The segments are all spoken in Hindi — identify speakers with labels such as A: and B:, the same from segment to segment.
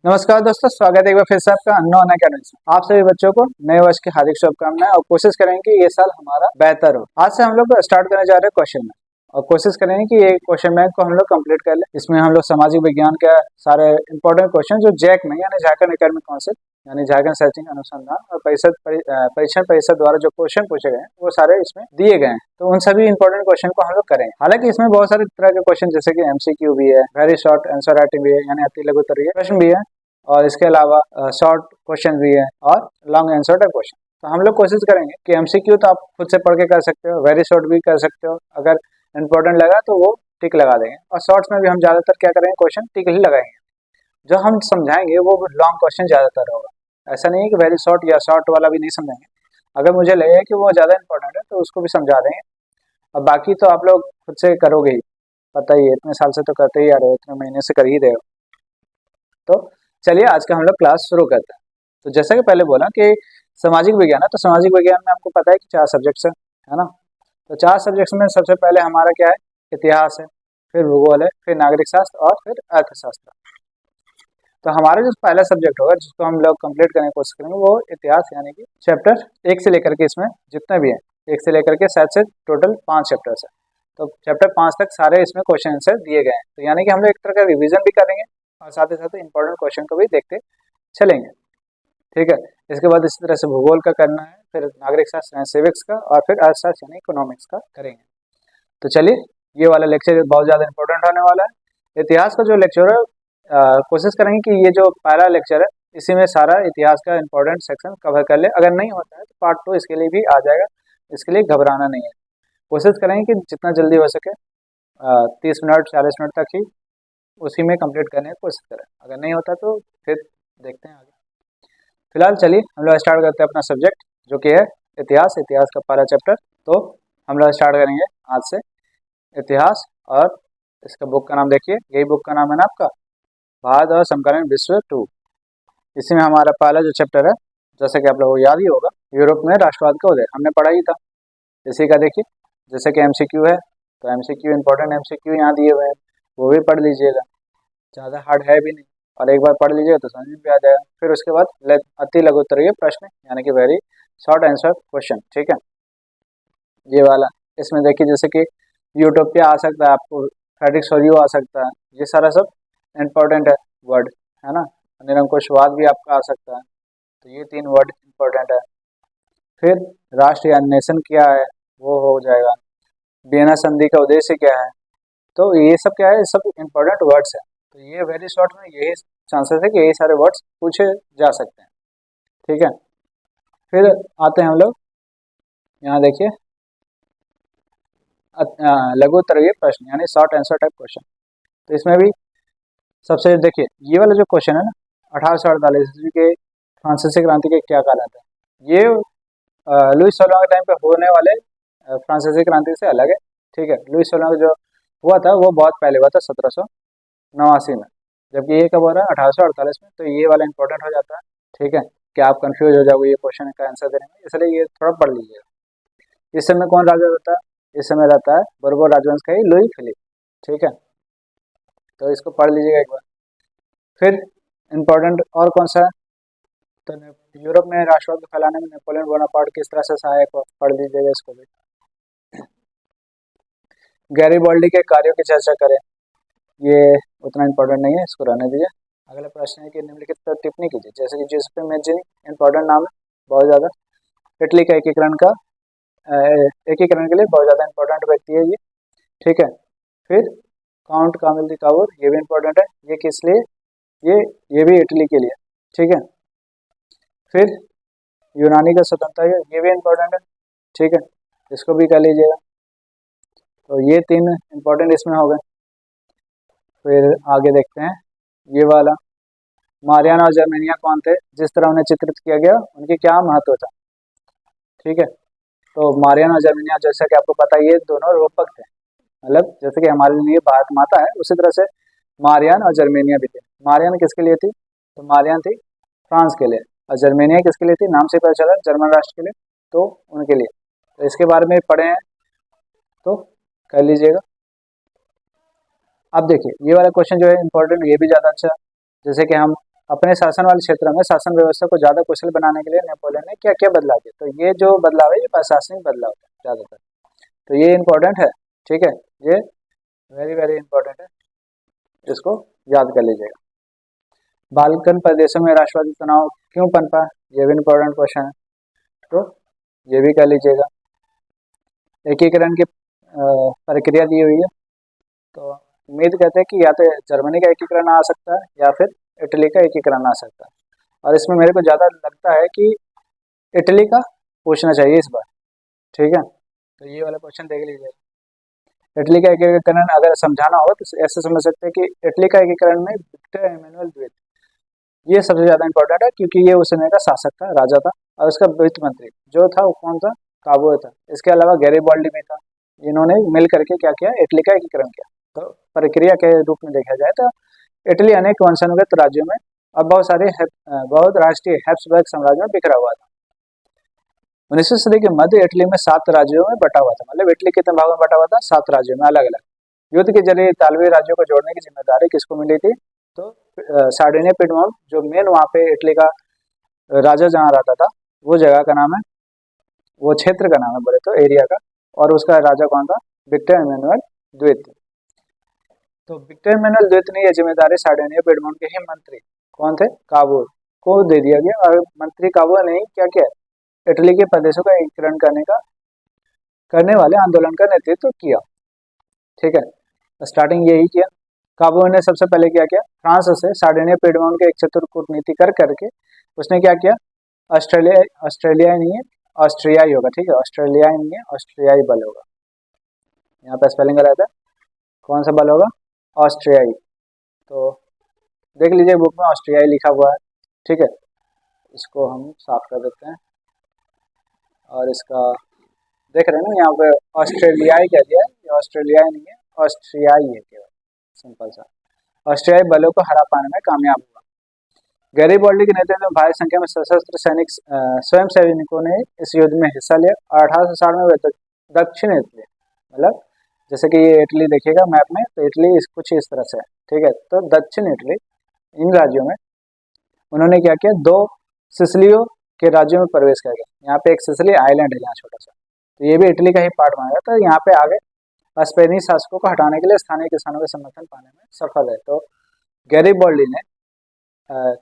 A: नमस्कार दोस्तों, स्वागत है एक बार फिर से आपका अननोन अकेडमी में। आप सभी बच्चों को नए वर्ष की हार्दिक शुभकामनाएं और कोशिश करेंगे कि ये साल हमारा बेहतर हो। आज से हम लोग स्टार्ट करने जा रहे हैं क्वेश्चन बैंक और कोशिश करेंगे कि ये क्वेश्चन बैंक को हम लोग कंप्लीट कर ले। इसमें हम लोग सामाजिक विज्ञान के सारे इंपॉर्टेंट क्वेश्चन जो जैक में यानी झारखंड एकेडमिक काउंसिल यानी झारखंड शैक्षणिक अनुसंधान और परीक्षण परिषद द्वारा जो क्वेश्चन पूछे गए हैं वो सारे इसमें दिए गए हैं, तो उन सभी इंपॉर्टेंट क्वेश्चन को हम लोग करेंगे। हालांकि इसमें बहुत सारे तरह के क्वेश्चन जैसे कि एमसीक्यू भी है, वेरी शॉर्ट आंसर राइटिंग भी है यानी अति लघु उत्तरीय प्रश्न भी है, और इसके अलावा शॉर्ट क्वेश्चन भी है और लॉन्ग आंसर टाइप क्वेश्चन। तो हम लोग कोशिश करेंगे कि एमसीक्यू तो आप खुद से पढ़ के कर सकते हो, वेरी शॉर्ट भी कर सकते हो, अगर इंपॉर्टेंट लगा तो वो टिक लगा देंगे, और शॉर्ट्स में भी हम ज्यादातर क्या करेंगे, क्वेश्चन टिक ही लगाएंगे। जो हम समझाएंगे वो लॉन्ग क्वेश्चन ज्यादातर होगा। ऐसा नहीं है कि वेरी शॉर्ट या शॉर्ट वाला भी नहीं समझाएंगे, अगर मुझे लगे कि वो ज्यादा इंपॉर्टेंट है तो उसको भी समझा देंगे। और बाकी तो आप लोग खुद से करोगे ही, पता ही है, इतने साल से तो करते ही आ रहे हो, इतने महीने से कर ही रहे हो। तो चलिए आज का हम लोग क्लास शुरू करते हैं। तो जैसा कि पहले बोला कि सामाजिक विज्ञान है, तो सामाजिक विज्ञान में आपको पता है कि 4 सब्जेक्ट्स है ना। तो 4 सब्जेक्ट्स में सबसे पहले हमारा क्या है, इतिहास है, फिर भूगोल है, फिर नागरिक शास्त्र और फिर अर्थशास्त्र। तो हमारा जो पहला सब्जेक्ट होगा जिसको हम लोग कंप्लीट करने की कोशिश करेंगे वो इतिहास, यानी कि चैप्टर 1 से लेकर के इसमें जितने भी है 1 से लेकर के शायद से टोटल 5 चैप्टर्स है। तो चैप्टर 5 तक सारे इसमें क्वेश्चन आंसर दिए गए हैं, तो यानी कि हम लोग एक तरह का रिविजन भी करेंगे और साथ ही साथ इंपॉर्टेंट क्वेश्चन को भी देखते चलेंगे। ठीक है, इसके बाद इसी तरह से भूगोल का करना है, फिर नागरिक शास्त्र सिविक्स का, और फिर अर्थशास्त्र यानी इकोनॉमिक्स का करेंगे। तो चलिए, ये वाला लेक्चर बहुत ज़्यादा इंपॉर्टेंट होने वाला है। इतिहास का जो लेक्चर है कोशिश करेंगे कि ये जो पहला लेक्चर है इसी में सारा इतिहास का इंपॉर्टेंट सेक्शन कवर कर ले। अगर नहीं होता है तो पार्ट 2 इसके लिए भी आ जाएगा, इसके लिए घबराना नहीं है। कोशिश करेंगे कि जितना जल्दी हो सके 30 मिनट 40 मिनट तक ही उसी में कंप्लीट करने की कोशिश करें। अगर नहीं होता तो फिर देखते हैं आगे। फिलहाल चलिए हम लोग स्टार्ट करते हैं अपना सब्जेक्ट जो कि है इतिहास। इतिहास का पहला चैप्टर तो हम लोग स्टार्ट करेंगे आज से इतिहास। और इसका बुक का नाम देखिए, यही बुक का नाम है ना आपका, भारत और समकालीन विश्व 2। इसी में हमारा पहला जो चैप्टर है, जैसे कि आप लोगों को याद ही होगा, यूरोप में राष्ट्रवाद का उदय, हमने पढ़ा ही था। इसी का देखिए जैसे कि एमसीक्यू है, तो एमसीक्यू इंपॉर्टेंट एमसीक्यू यहाँ दिए हुए हैं, वो भी पढ़ लीजिएगा, ज़्यादा हार्ड है भी नहीं, और एक बार पढ़ लीजिएगा तो समझ में भी आ जाएगा। फिर उसके बाद अति लघु उत्तरीय प्रश्न यानी कि वेरी शॉर्ट आंसर क्वेश्चन। ठीक है, ये वाला इसमें देखिए जैसे कि यूटोपिया आ सकता है, आपको फेडिक्स सोरियो आ सकता है, ये सारा सब इम्पोर्टेंट है वर्ड, है ना। निरंकुशवाद भी आपका आ सकता है, तो ये 3 वर्ड इम्पोर्टेंट है। फिर राष्ट्र या नेशन क्या है वो हो जाएगा, वियना संधि का उद्देश्य क्या है, तो ये सब क्या है, ये सब इम्पोर्टेंट वर्ड्स है। तो ये वेरी शॉर्ट में यही चांसेस है कि यही सारे वर्ड्स पूछे जा सकते हैं। ठीक है, फिर आते हैं हम लोग यहाँ देखिए लघु उत्तरीय प्रश्न यानी शॉर्ट आंसर टाइप क्वेश्चन। तो इसमें भी सबसे देखिए ये वाला जो क्वेश्चन है ना, 1848 ईस्वी के फ्रांसीसी क्रांति के क्या कहलाता है, ये लुईस 16 के टाइम पे होने वाले फ्रांसीसी क्रांति से अलग है। ठीक है, लुईस 16 जो हुआ था वो बहुत पहले हुआ था 1789 में, जबकि ये कब हो रहा है 1848 में। तो ये वाला इंपॉर्टेंट हो जाता है। ठीक है, कि आप कंफ्यूज हो जाओगे ये क्वेश्चन का आंसर देने में, इसलिए ये थोड़ा पढ़ लीजिएगा। इस समय कौन राजा रहता है, इस समय रहता है बोर्बोन राजवंश का ही लुई फिलिप। ठीक है, तो इसको पढ़ लीजिएगा एक बार। फिर इम्पोर्टेंट और कौन सा है, तो यूरोप में राष्ट्रवाद को फैलाने में नेपोलियन बोनापार्ट किस तरह से सहायक हुआ, पढ़ लीजिएगा इसको भी। गैरिबाल्डी के कार्यों की चर्चा करें, ये उतना इम्पोर्टेंट नहीं है, इसको रहने दीजिए। अगला प्रश्न है कि निम्नलिखित पर टिप्पणी कीजिए, जैसे कि जिसपे मेजिनी इम्पोर्टेंट नाम है बहुत ज़्यादा, इटली का एकीकरण के लिए बहुत ज़्यादा इंपॉर्टेंट व्यक्ति है ये। ठीक है, फिर काउंट कामिल दी काबूर, ये भी इम्पोर्टेंट है, ये किस लिए, ये भी इटली के लिए। ठीक है, फिर यूनानी का स्वतंत्रता, ये भी इम्पोर्टेंट है। ठीक है, इसको भी कर लीजिएगा। तो ये 3 इम्पोर्टेंट इसमें हो गए। फिर आगे देखते हैं ये वाला, मारियाना और जर्मेनिया कौन थे, जिस तरह उन्हें चित्रित किया गया उनकी क्या महत्व था। ठीक है, तो मारियाना और जर्मेनिया जैसा कि आपको पता है ये दोनों रूपक थे, मतलब जैसे कि हमारे लिए भारत माता है उसी तरह से मारियान और जर्मेनिया भी थे। मारियान किसके लिए थी, तो मारियान थी फ्रांस के लिए, और जर्मेनिया किसके लिए थी, नाम से पता चला जर्मन राष्ट्र के लिए, तो उनके लिए। तो इसके बारे में पढ़े हैं तो कर लीजिएगा। अब देखिए ये वाला क्वेश्चन जो है इम्पोर्टेंट, ये भी ज़्यादा अच्छा है। जैसे कि हम अपने शासन वाले क्षेत्र में शासन व्यवस्था को ज्यादा कुशल बनाने के लिए नेपोलियन ने क्या क्या बदलाव किए। तो ये जो बदलाव है ये प्रशासनिक बदलाव है ज्यादातर। तो ये इंपॉर्टेंट है, ठीक है, ये वेरी वेरी इंपॉर्टेंट है, इसको याद कर लीजिएगा। बाल्कन प्रदेशों में राष्ट्रवादी तनाव क्यों पनपा, ये भी इंपॉर्टेंट क्वेश्चन है, तो ये भी कर लीजिएगा। एकीकरण की प्रक्रिया दी हुई है, तो उम्मीद करते हैं कि या तो जर्मनी का एकीकरण आ सकता है या फिर इटली का एकीकरण आ सकता है, और इसमें मेरे को ज़्यादा लगता है कि इटली का पूछना चाहिए इस बार, ठीक है। तो ये वाला क्वेश्चन देख लीजिए। इटली का एकीकरण अगर समझाना हो तो ऐसे समझ सकते हैं कि इटली का एकीकरण में विक्टर एमेनुअल द्वितीय, ये सबसे ज़्यादा इंपॉर्टेंट है क्योंकि ये उस समय का शासक था, राजा था, और उसका वित्त मंत्री जो था वो कौन था, काबुए था। इसके अलावा गैरिबाल्डी भी था। इन्होंने मिल करके क्या किया, इटली का एकीकरण किया। तो प्रक्रिया के रूप में देखा जाए तो इटली अनेक वंशानुगत राज्यों में और बहुत राष्ट्रीय हैब्सबर्ग साम्राज्य में बिखरा हुआ था। 19वीं सदी के मध्य इटली में 7 राज्यों में बटा हुआ था। मतलब इटली कितने भागों में बटा हुआ था, 7 राज्यों में अलग अलग। युद्ध के जरिए इतालवी राज्यों को जोड़ने की जिम्मेदारी किसको मिली थी, तो सार्डिनिया पिडमोंट, जो मेन वहाँ पे इटली का राजा जहाँ रहता था, वो जगह का नाम है, वो क्षेत्र का नाम है बोले तो, एरिया का, और उसका राजा कौन था, विक्टर एमेनुअल द्वितीय। तो विक्टर एमेनुअल द्वितीय ने यह जिम्मेदारी सार्डिनिया पिडमोंट के ही मंत्री कौन थे, काबूल को दे दिया गया, और मंत्री काबूल ने क्या किया, इटली के प्रदेशों का एकीकरण करने वाले आंदोलन का नेतृत्व किया, ठीक है। स्टार्टिंग यही किया। काबूल ने सबसे पहले क्या किया, फ्रांस से सार्डिनिया पिडमोंट के एक चतुर कूटनीति करके उसने क्या किया, ऑस्ट्रेलियाई नहीं है, ऑस्ट्रियाई होगा, ठीक है, ऑस्ट्रेलियाई नहीं है, ऑस्ट्रियाई बल होगा। यहाँ पे स्पेलिंग गलत है, कौन सा बल होगा, ऑस्ट्रियाई। तो देख लीजिए बुक में ऑस्ट्रियाई लिखा हुआ है, ठीक है। इसको हम साफ कर देते हैं, और इसका देख रहे हैं ना यहाँ पे ऑस्ट्रेलियाई कह दिया है, ये ऑस्ट्रेलियाई नहीं है, ऑस्ट्रियाई है केवल, सिंपल सा। ऑस्ट्रियाई बलों को हरा पाने में कामयाब हुआ। गैरिबाल्डी के नेतृत्व में भारी संख्या में सशस्त्र सैनिक स्वयं सैनिकों ने इस युद्ध में हिस्सा लिया। 1860 में वे दक्षिण इटली, मतलब जैसे कि ये इटली देखिएगा मैप में, तो इटली कुछ इस तरह से है, ठीक है। तो दक्षिण इटली, इन राज्यों में उन्होंने क्या किया, 2 सिसिलियों के राज्यों में प्रवेश कर गया। यहाँ पे एक सिसिली आइलैंड है यहाँ छोटा सा, तो ये भी इटली का ही पार्ट माना जाता है। यहाँ पे आगे स्पेनी शासकों को हटाने के लिए स्थानीय किसानों का समर्थन पाने में सफल है। तो गैरिबाल्डी ने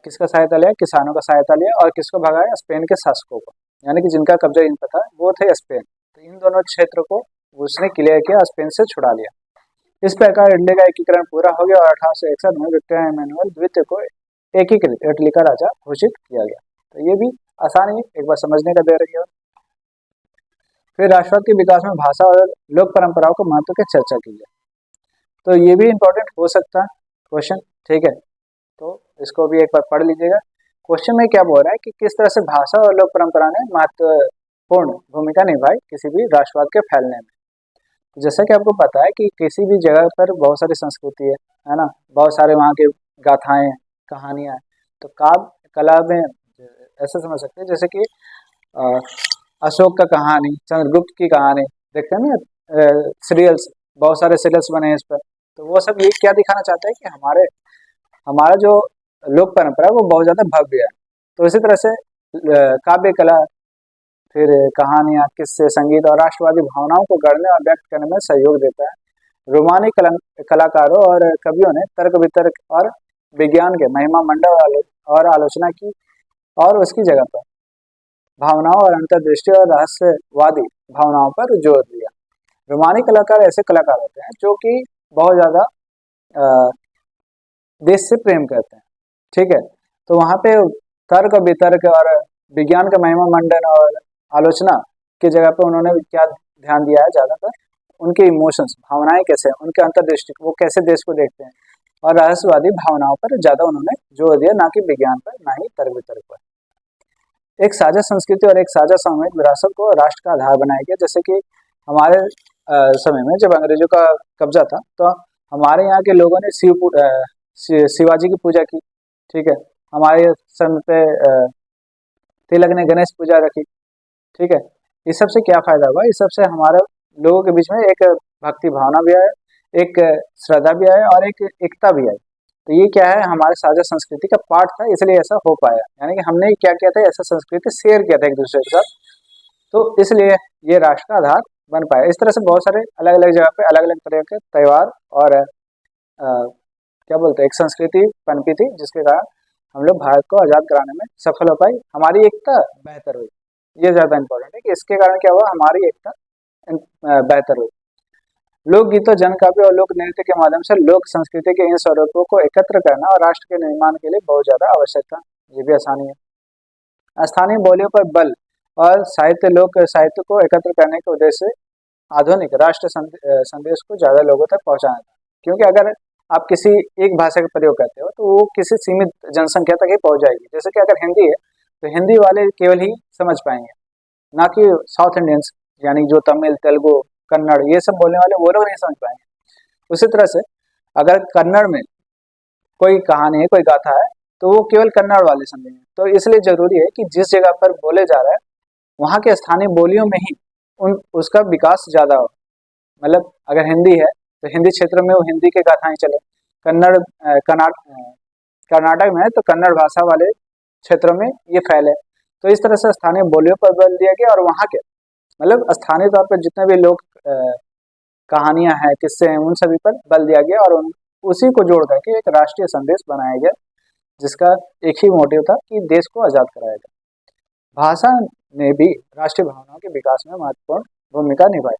A: किसका सहायता लिया, किसानों का सहायता लिया, और किसको भगाया, स्पेन के शासकों को, यानी कि जिनका कब्जा इन पर था वो थे स्पेन। तो इन दोनों क्षेत्रों को उसने क्लियर किया, स्पेन से छुड़ा लिया। इस प्रकार इटली का एकीकरण पूरा हो गया और 1861 में विक्टर एमेनुअल द्वितीय को एकीकृत इटली का राजा घोषित किया गया। तो ये भी आसान ही, एक बार समझने का दे रही है। फिर राष्ट्रवाद के विकास में भाषा और लोक परंपराओं को महत्व की चर्चा की है। तो ये भी इंपॉर्टेंट हो सकता है क्वेश्चन, ठीक है। तो इसको भी एक बार पढ़ लीजिएगा। क्वेश्चन में क्या बोल रहा है कि किस तरह से भाषा और लोक परंपरा ने महत्वपूर्ण भूमिका निभाई किसी भी राष्ट्रवाद के फैलने में। तो जैसा कि आपको पता है कि किसी भी जगह पर बहुत सारी संस्कृति है ना, बहुत सारे वहाँ के गाथाएं, कहानियां। तो काव्य कला में ऐसे समझ सकते हैं जैसे कि अशोक का कहानी, चंद्रगुप्त की कहानी, देखते हैं ना सीरियल्स, बहुत सारे सीरियल्स बने हैं इस पर। तो वो सब ये क्या दिखाना चाहते हैं कि हमारा जो लोक परंपरा है वो बहुत ज़्यादा भव्य है। तो इसी तरह से काव्य कला, फिर कहानियाँ, किस्से, संगीत और राष्ट्रवादी भावनाओं को गढ़ने और व्यक्त करने में सहयोग देता है। रोमानी कलाकारों और कवियों ने तर्क वितर्क और विज्ञान के महिमा मंडल और आलोचना की, और उसकी जगह पर भावनाओं और अंतर्दृष्टि और रहस्यवादी भावनाओं पर जोर दिया। रोमानी कलाकार ऐसे कलाकार होते हैं जो कि बहुत ज़्यादा देश से प्रेम करते हैं, ठीक है। तो वहाँ पे तर्क वितर्क और विज्ञान का महिमा मंडन और आलोचना की जगह पे उन्होंने क्या ध्यान दिया है, ज़्यादातर उनके इमोशंस, भावनाएं कैसे हैं, उनके अंतर्दृष्टि, वो कैसे देश को देखते हैं, और रहस्यवादी भावनाओं पर ज़्यादा उन्होंने जोर दिया, ना कि विज्ञान पर, ना ही तर्क वितर्क पर। एक साझा संस्कृति और एक साझा सामूहिक विरासत को राष्ट्र का आधार बनाया गया। जैसे कि हमारे समय में जब अंग्रेजों का कब्जा था, तो हमारे यहाँ के लोगों ने शिवाजी की पूजा की, ठीक है। हमारे समय पे तिलक ने गणेश पूजा रखी, ठीक है। इस सब से क्या फायदा हुआ, इस सब से हमारे लोगों के बीच में एक भक्ति भावना भी आए, एक श्रद्धा भी आए, और एक एकता भी आई। तो ये क्या है, हमारे साझा संस्कृति का पार्ट था, इसलिए ऐसा हो पाया। यानी कि हमने क्या किया था, ऐसा संस्कृति शेयर किया था एक दूसरे के साथ, तो इसलिए ये राष्ट्र का आधार बन पाया। इस तरह से बहुत सारे अलग अलग जगह पे अलग अलग तरह के त्यौहार और क्या बोलते हैं, एक संस्कृति पनपी थी, जिसके कारण हम लोग भारत को आज़ाद कराने में सफल हो पाई, हमारी एकता बेहतर हुई। ये ज़्यादा इंपॉर्टेंट है कि इसके कारण क्या हुआ, हमारी एकता बेहतर हुई। लोकगीतों, जनकाव्य और लोक नृत्य के माध्यम से लोक संस्कृति के इन स्वरूपों को एकत्र करना और राष्ट्र के निर्माण के लिए बहुत ज्यादा आवश्यक था। ये भी आसानी है। स्थानीय बोलियों पर बल और साहित्य, लोक साहित्य को एकत्र करने के उद्देश्य से आधुनिक राष्ट्र संदेश को ज्यादा लोगों तक पहुंचाना था। क्योंकि अगर आप किसी एक भाषा का प्रयोग करते हो तो वो किसी सीमित जनसंख्या तक ही पहुंच जाएगी। जैसे कि अगर हिंदी है तो हिंदी वाले केवल ही समझ पाएंगे, ना कि साउथ इंडियंस, यानी जो तमिल, तेलुगु, कन्नड़ ये सब बोलने वाले, वो लोग नहीं समझ पाएंगे। उसी तरह से अगर कन्नड़ में कोई कहानी है, कोई गाथा है, तो वो केवल कन्नड़ वाले समझेंगे। तो इसलिए जरूरी है कि जिस जगह पर बोले जा रहा है वहाँ के स्थानीय बोलियों में ही उसका विकास ज्यादा हो। मतलब अगर हिंदी है तो हिंदी क्षेत्र में वो हिंदी के गाथाएं चले, कन्नड़ कर्नाटक में है तो कन्नड़ भाषा वाले क्षेत्रों में ये फैले। तो इस तरह से स्थानीय बोलियों पर बल दिया गया और वहाँ के मतलब स्थानीय तौर पर जितने भी लोग कहानियां हैं, किस्से हैं, उन सभी पर बल दिया गया और उसी को जोड़ करके एक राष्ट्रीय संदेश बनाया गया, जिसका एक ही मोटिव था कि देश को आज़ाद कराया गया। भाषा ने भी राष्ट्रीय भावनाओं के विकास में महत्वपूर्ण भूमिका निभाई।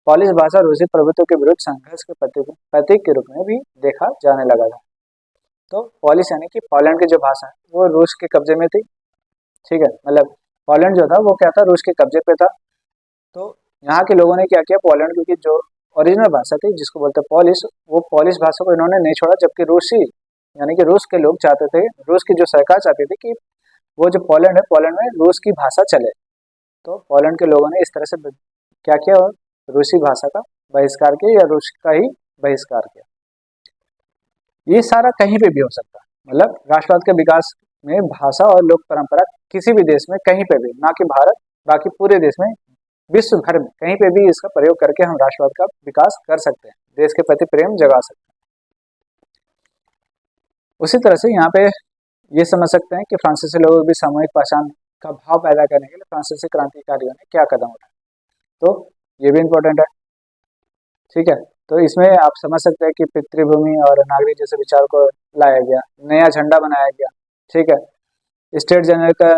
A: पॉलिश भाषा रूसी प्रभुत्व के विरुद्ध संघर्ष के प्रतीक के रूप में भी देखा जाने लगा था। तो पॉलिश यानी कि पोलैंड की जो भाषा है वो रूस के कब्जे में थी। ठीक है, मतलब पोलैंड जो था वो क्या था, रूस के कब्जे पे था। तो यहाँ के लोगों ने क्या किया, पोलैंड की जो ओरिजिनल भाषा थी जिसको बोलते हैं पॉलिश, वो पॉलिश भाषा को इन्होंने नहीं छोड़ा। जबकि रूसी यानी कि रूस के लोग चाहते थे, रूस की जो सरकार चाहती थी कि वो जो पोलैंड है, पोलैंड में रूस की भाषा चले। तो पोलैंड के लोगों ने इस तरह से क्या किया, रूसी भाषा का बहिष्कार किया या रूस का ही बहिष्कार किया। ये सारा कहीं पे भी हो सकता है। मतलब राष्ट्रवाद के विकास में भाषा और लोक परंपरा किसी भी देश में कहीं पे भी, ना कि भारत, बाकी पूरे देश में, विश्व भर में कहीं पे भी इसका प्रयोग करके हम राष्ट्रवाद का विकास कर सकते हैं, देश के प्रति प्रेम जगा सकते हैं। उसी तरह से यहाँ पे ये समझ सकते हैं कि फ्रांसीसी लोगों की सामूहिक पहचान का भाव पैदा करने के लिए फ्रांसीसी क्रांतिकारियों ने क्या कदम उठाए, तो ये भी इम्पोर्टेंट है। ठीक है, तो इसमें आप समझ सकते हैं कि पितृभूमि और नागरिक जैसे विचार को लाया गया, नया झंडा बनाया गया। ठीक है, स्टेट जनरल का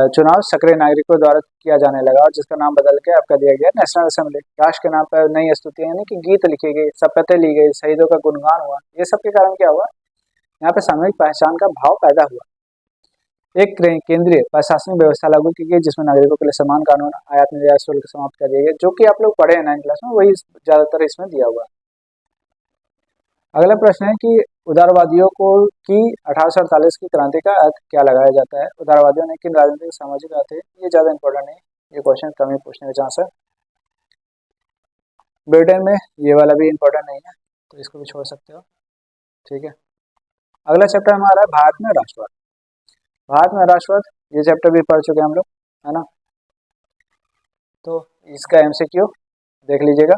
A: चुनाव सक्रिय नागरिकों द्वारा किया जाने लगा और जिसका नाम बदल के आपका दिया गया नेशनल असेंबली। राष्ट्र के नाम पर नई स्तुतियां यानी कि गीत लिखी गई, शपथें ली गई, शहीदों का गुणगान हुआ। ये सब के कारण क्या हुआ, यहाँ पे सामूहिक पहचान का भाव पैदा हुआ। एक केंद्रीय प्रशासनिक व्यवस्था लागू की गई जिसमें नागरिकों के लिए समान कानून, आयात निर्यात शुल्क समाप्त कर दिए गए, जो कि आप लोग पढ़े हैं 9th क्लास में, वही ज्यादातर इसमें दिया हुआ है। अगला प्रश्न है कि उदारवादियों को की 1848 की क्रांति का अर्थ क्या लगाया जाता है। उदारवादियों ने किन राजनीतिक सामाजिक अर्थ है, ये ज्यादा इंपॉर्टेंट नहीं, ये क्वेश्चन कम ही पूछने का चांस है। ब्रिटेन में ये वाला भी इंपॉर्टेंट नहीं है, तो इसको भी छोड़ सकते हो। ठीक है, अगला चैप्टर हमारा है भारत में राष्ट्रवाद। भारत में राष्ट्रवाद, ये चैप्टर भी पढ़ चुके हैं हम लोग, है ना। तो इसका एमसीक्यू देख लीजिएगा,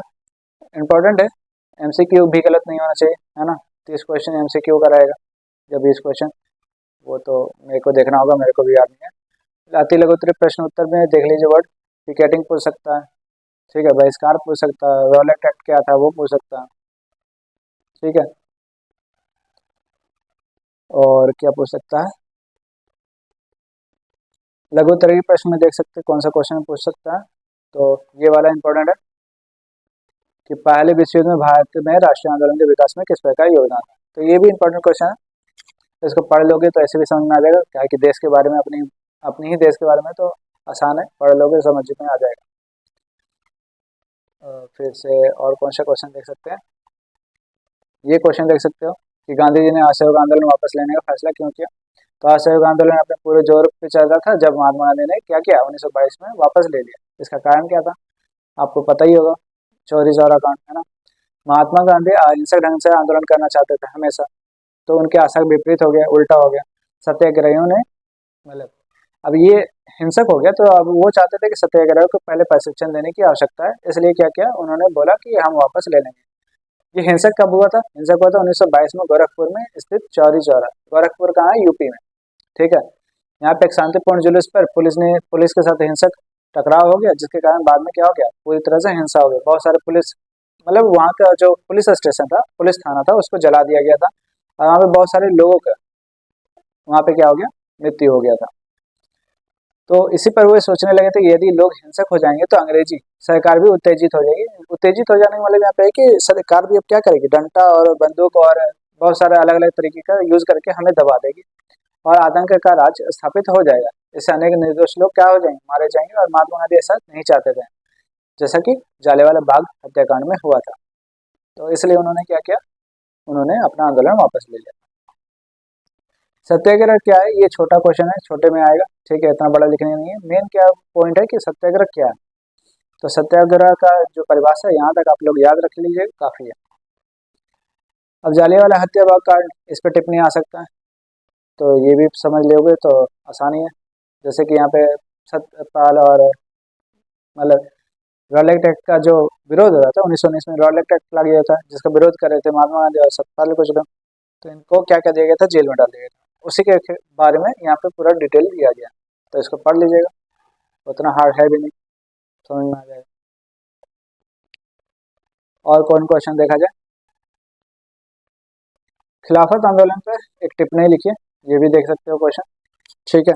A: इंपॉर्टेंट है। एमसीक्यू भी गलत नहीं होना चाहिए, है ना। 30 क्वेश्चन एमसीक्यू का रहेगा या 20 क्वेश्चन, वो तो मेरे को देखना होगा, मेरे को भी याद नहीं है। अति लघुत्तरीय प्रश्न उत्तर में देख लीजिए वर्ड, पिकेटिंग पूछ सकता है। ठीक है, बहिष्कार पूछ सकता है, रॉलेट एक्ट क्या था वो पूछ सकता है। ठीक है, और क्या पूछ सकता है, लघुत्तरीय प्रश्न में देख सकते हैं कौन सा क्वेश्चन पूछ सकता है। तो ये वाला इंपॉर्टेंट है कि पहले विश्व युद्ध में भारत में राष्ट्रीय आंदोलन के विकास में किस प्रकार योगदान है। तो ये भी इंपॉर्टेंट क्वेश्चन है, तो इसको पढ़ लोगे तो ऐसे भी समझ में आ जाएगा। क्या है कि देश के बारे में, अपनी ही देश के बारे में तो आसान है, पढ़ लोगे समझ में आ जाएगा। फिर से और कौन सा क्वेश्चन देख सकते हैं, ये क्वेश्चन देख सकते हो कि गांधी जी ने असहयोग आंदोलन वापस लेने का फैसला क्यों किया। तो असहयोग आंदोलन अपने पूरे जोर पे चल रहा था जब महात्मा गांधी ने क्या किया, 1922 में वापस ले लिया। इसका कारण क्या था, आपको पता ही होगा, चौरी चौरा कांड, है ना। महात्मा गांधी अहिंसक ढंग से आंदोलन करना चाहते थे हमेशा, तो उनके आशा का विपरीत हो गया, उल्टा हो गया। सत्याग्रहियों ने, मतलब अब ये हिंसक हो गया, तो अब वो चाहते थे कि सत्याग्रह को पहले प्रशिक्षण देने की आवश्यकता है, इसलिए क्या किया उन्होंने, बोला कि हम वापस ले लेंगे। ये हिंसक कब हुआ था? हिंसक हुआ था 1922 में गोरखपुर में स्थित चौरी चौरा। गोरखपुर कहाँ है? यूपी में। ठीक है। यहाँ पे एक शांतिपूर्ण जुलूस पर पुलिस के साथ हिंसक टकराव हो गया, जिसके कारण बाद में क्या हो गया, पूरी तरह से हिंसा हो गई। बहुत सारे पुलिस, मतलब वहाँ का जो पुलिस स्टेशन था, पुलिस थाना था, उसको जला दिया गया था और वहाँ पे बहुत सारे लोगों का वहाँ पे क्या हो गया, मृत्यु हो गया था। तो इसी पर वो सोचने लगे थे कि यदि लोग हिंसक हो जाएंगे तो अंग्रेजी सरकार भी उत्तेजित हो जाएगी। उत्तेजित हो जाने का मतलब यहाँ पे है कि सरकार भी अब क्या करेगी, डंडा और बंदूक और बहुत सारे अलग अलग तरीके का यूज करके हमें दबा देगी और आतंक का राज स्थापित हो जाएगा। इससे अनेक निर्दोष लोग क्या हो जाएंगे, मारे जाएंगे। और महात्मा गांधी ऐसा नहीं चाहते थे, जैसा कि जालियांवाला बाग हत्याकांड में हुआ था। तो इसलिए उन्होंने क्या किया, उन्होंने अपना आंदोलन वापस ले लिया। सत्याग्रह क्या है? ये छोटा क्वेश्चन है, छोटे में आएगा। ठीक है, इतना बड़ा लिखने नहीं है। मेन क्या पॉइंट है कि सत्याग्रह क्या है। तो सत्याग्रह का जो परिभाषा है, यहाँ तक आप लोग याद रख लीजिए, काफी है। अब जालियांवाला हत्याकांड कांड, इस पर टिप्पणी आ सकता है, तो ये भी समझ लोगे तो आसानी है। जैसे कि यहाँ पे सत्यपाल और मतलब रॉलेट एक्ट का जो विरोध हो रहा था 1919 में, रॉलेट एक्ट लाया गया था, जिसका विरोध कर रहे थे महात्मा गांधी और सत्यपाल कुछ लोग। तो इनको क्या कर दिया गया था, जेल में डाल दिया गया था। उसी के बारे में यहाँ पे पूरा डिटेल दिया गया, तो इसको पढ़ लीजिएगा, उतना हार्ड है भी नहीं, समझ में आ जाएगा। और कौन क्वेश्चन देखा जाए, खिलाफत आंदोलन पर एक टिप्पणी लिखिए, ये भी देख सकते हो क्वेश्चन। ठीक है,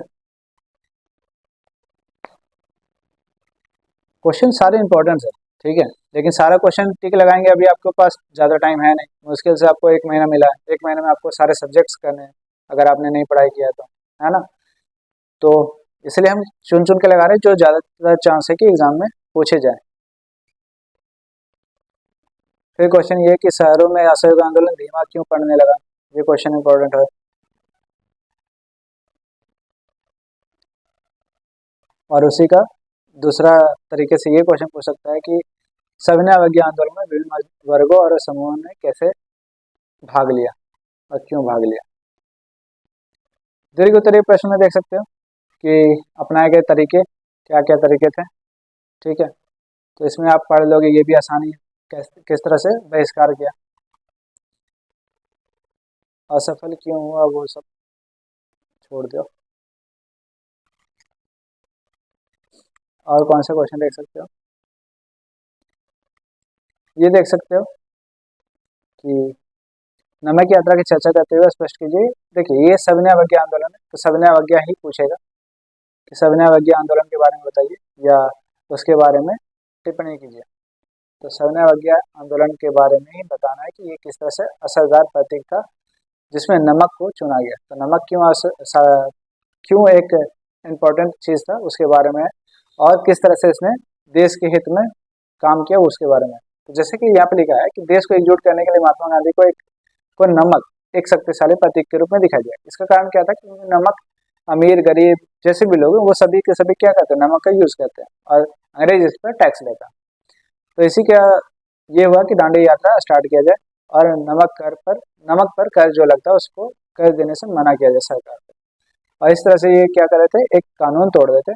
A: क्वेश्चन सारे इंपॉर्टेंट है। ठीक है, लेकिन सारा क्वेश्चन टिक लगाएंगे, अभी आपके पास ज़्यादा टाइम है नहीं, मुश्किल से आपको 1 महीना मिला है। 1 महीने में आपको सारे सब्जेक्ट्स करने हैं, अगर आपने नहीं पढ़ाई किया तो, है ना। तो इसलिए हम चुन चुन के लगा रहे हैं जो ज़्यादातर चांस है कि एग्जाम में पूछे जाए। फिर क्वेश्चन ये है कि शहरों में असहयोग आंदोलन धीमा क्यों पड़ने लगा, ये क्वेश्चन इंपॉर्टेंट है। और उसी का दूसरा तरीके से ये क्वेश्चन पूछ सकता है कि सविनय अवज्ञा आंदोलन में विभिन्न वर्गों और समूहों ने कैसे भाग लिया और क्यों भाग लिया। दीर्घ उत्तरीय प्रश्न में देख सकते हो कि अपनाए गए तरीके क्या क्या तरीके थे। ठीक है, तो इसमें आप पढ़ लोगे, ये भी आसानी है, किस तरह से बहिष्कार किया, असफल क्यों हुआ, वो सब छोड़ दो। और कौन सा क्वेश्चन देख सकते हो, ये देख सकते हो कि नमक यात्रा की चर्चा करते हुए स्पष्ट कीजिए। देखिए, ये सविनय अवज्ञा आंदोलन है, तो सविनय अवज्ञा ही पूछेगा कि सविनय अवज्ञा आंदोलन के बारे में बताइए या उसके बारे में टिप्पणी कीजिए। तो सविनय अवज्ञा आंदोलन के बारे में ही बताना है कि ये किस तरह से असरदार प्रतीक था जिसमें नमक को चुना गया। तो नमक क्यों एक इम्पोर्टेंट चीज़ था उसके बारे में, और किस तरह से इसने देश के हित में काम किया उसके बारे में। तो जैसे कि यहाँ पे लिखा है कि देश को एकजुट करने के लिए महात्मा गांधी को नमक एक शक्तिशाली प्रतीक के रूप में दिखाया गया। इसका कारण क्या था कि नमक अमीर गरीब जैसे भी लोग हैं वो सभी के सभी क्या करते हैं, नमक का यूज करते हैं, और अंग्रेज इस पर टैक्स लेता। तो इसी का ये हुआ कि दांडी यात्रा स्टार्ट किया जाए और नमक पर कर जो लगता है उसको कर देने से मना किया जाए सरकार को। और इस तरह से ये क्या कर रहे थे, एक कानून तोड़ देते,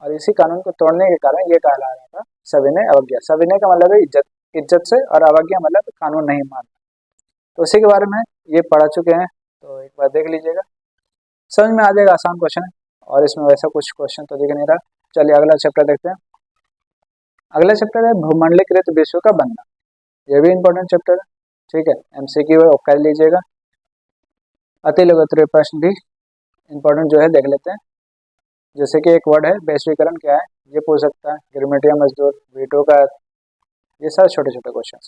A: और इसी कानून को तोड़ने के कारण ये कहला रहा था सविनय अवज्ञा। सविनय का मतलब है इज्जत, इज्जत से, और अवज्ञा मतलब कानून नहीं मानना। तो उसी के बारे में ये पढ़ चुके हैं, तो एक बार देख लीजिएगा, समझ में आ जाएगा। आसान क्वेश्चन है और इसमें वैसा कुछ क्वेश्चन तो दिख नहीं रहा। चलिए अगला चैप्टर देखते हैं। अगला चैप्टर है भूमंडलीकृत विश्व का बनना, ये भी इंपॉर्टेंट चैप्टर है। ठीक है, MCQ कर लीजिएगा। अति लघुत्तरीय प्रश्न भी इंपॉर्टेंट जो है देख लेते हैं। जैसे कि एक वर्ड है वैश्वीकरण, क्या है ये पूछ सकता है। गिरमिटिया मजदूर, वीटो का, ये सारे छोटे छोटे क्वेश्चन।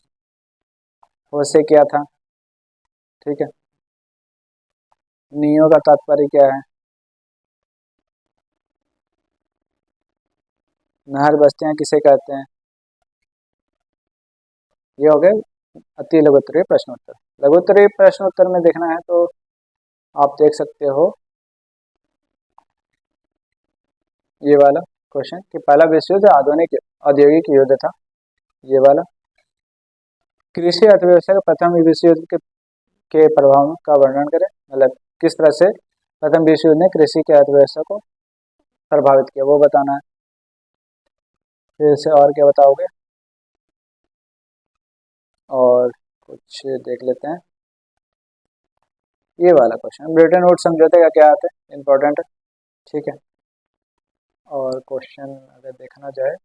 A: उससे क्या था, ठीक है। नियो का तात्पर्य क्या है, नहर बस्तियां किसे कहते हैं। ये हो गए अति लघुत्तरीय प्रश्नोत्तर। लघुत्तरीय प्रश्नोत्तर में देखना है तो आप देख सकते हो ये वाला क्वेश्चन कि पहला विश्व युद्ध आधुनिक औद्योगिक युद्ध था, ये वाला। कृषि अर्थव्यवस्था का प्रथम विश्व युद्ध के प्रभाव का वर्णन करें, मतलब किस तरह से प्रथम विश्व युद्ध ने कृषि के अर्थव्यवस्था को प्रभावित किया वो बताना है। फिर से और क्या बताओगे, और कुछ देख लेते हैं। ये वाला क्वेश्चन, ब्रिटेन वुड्स समझौते का क्या आता है, इंपॉर्टेंट है, ठीक है। और क्वेश्चन अगर देखना जाए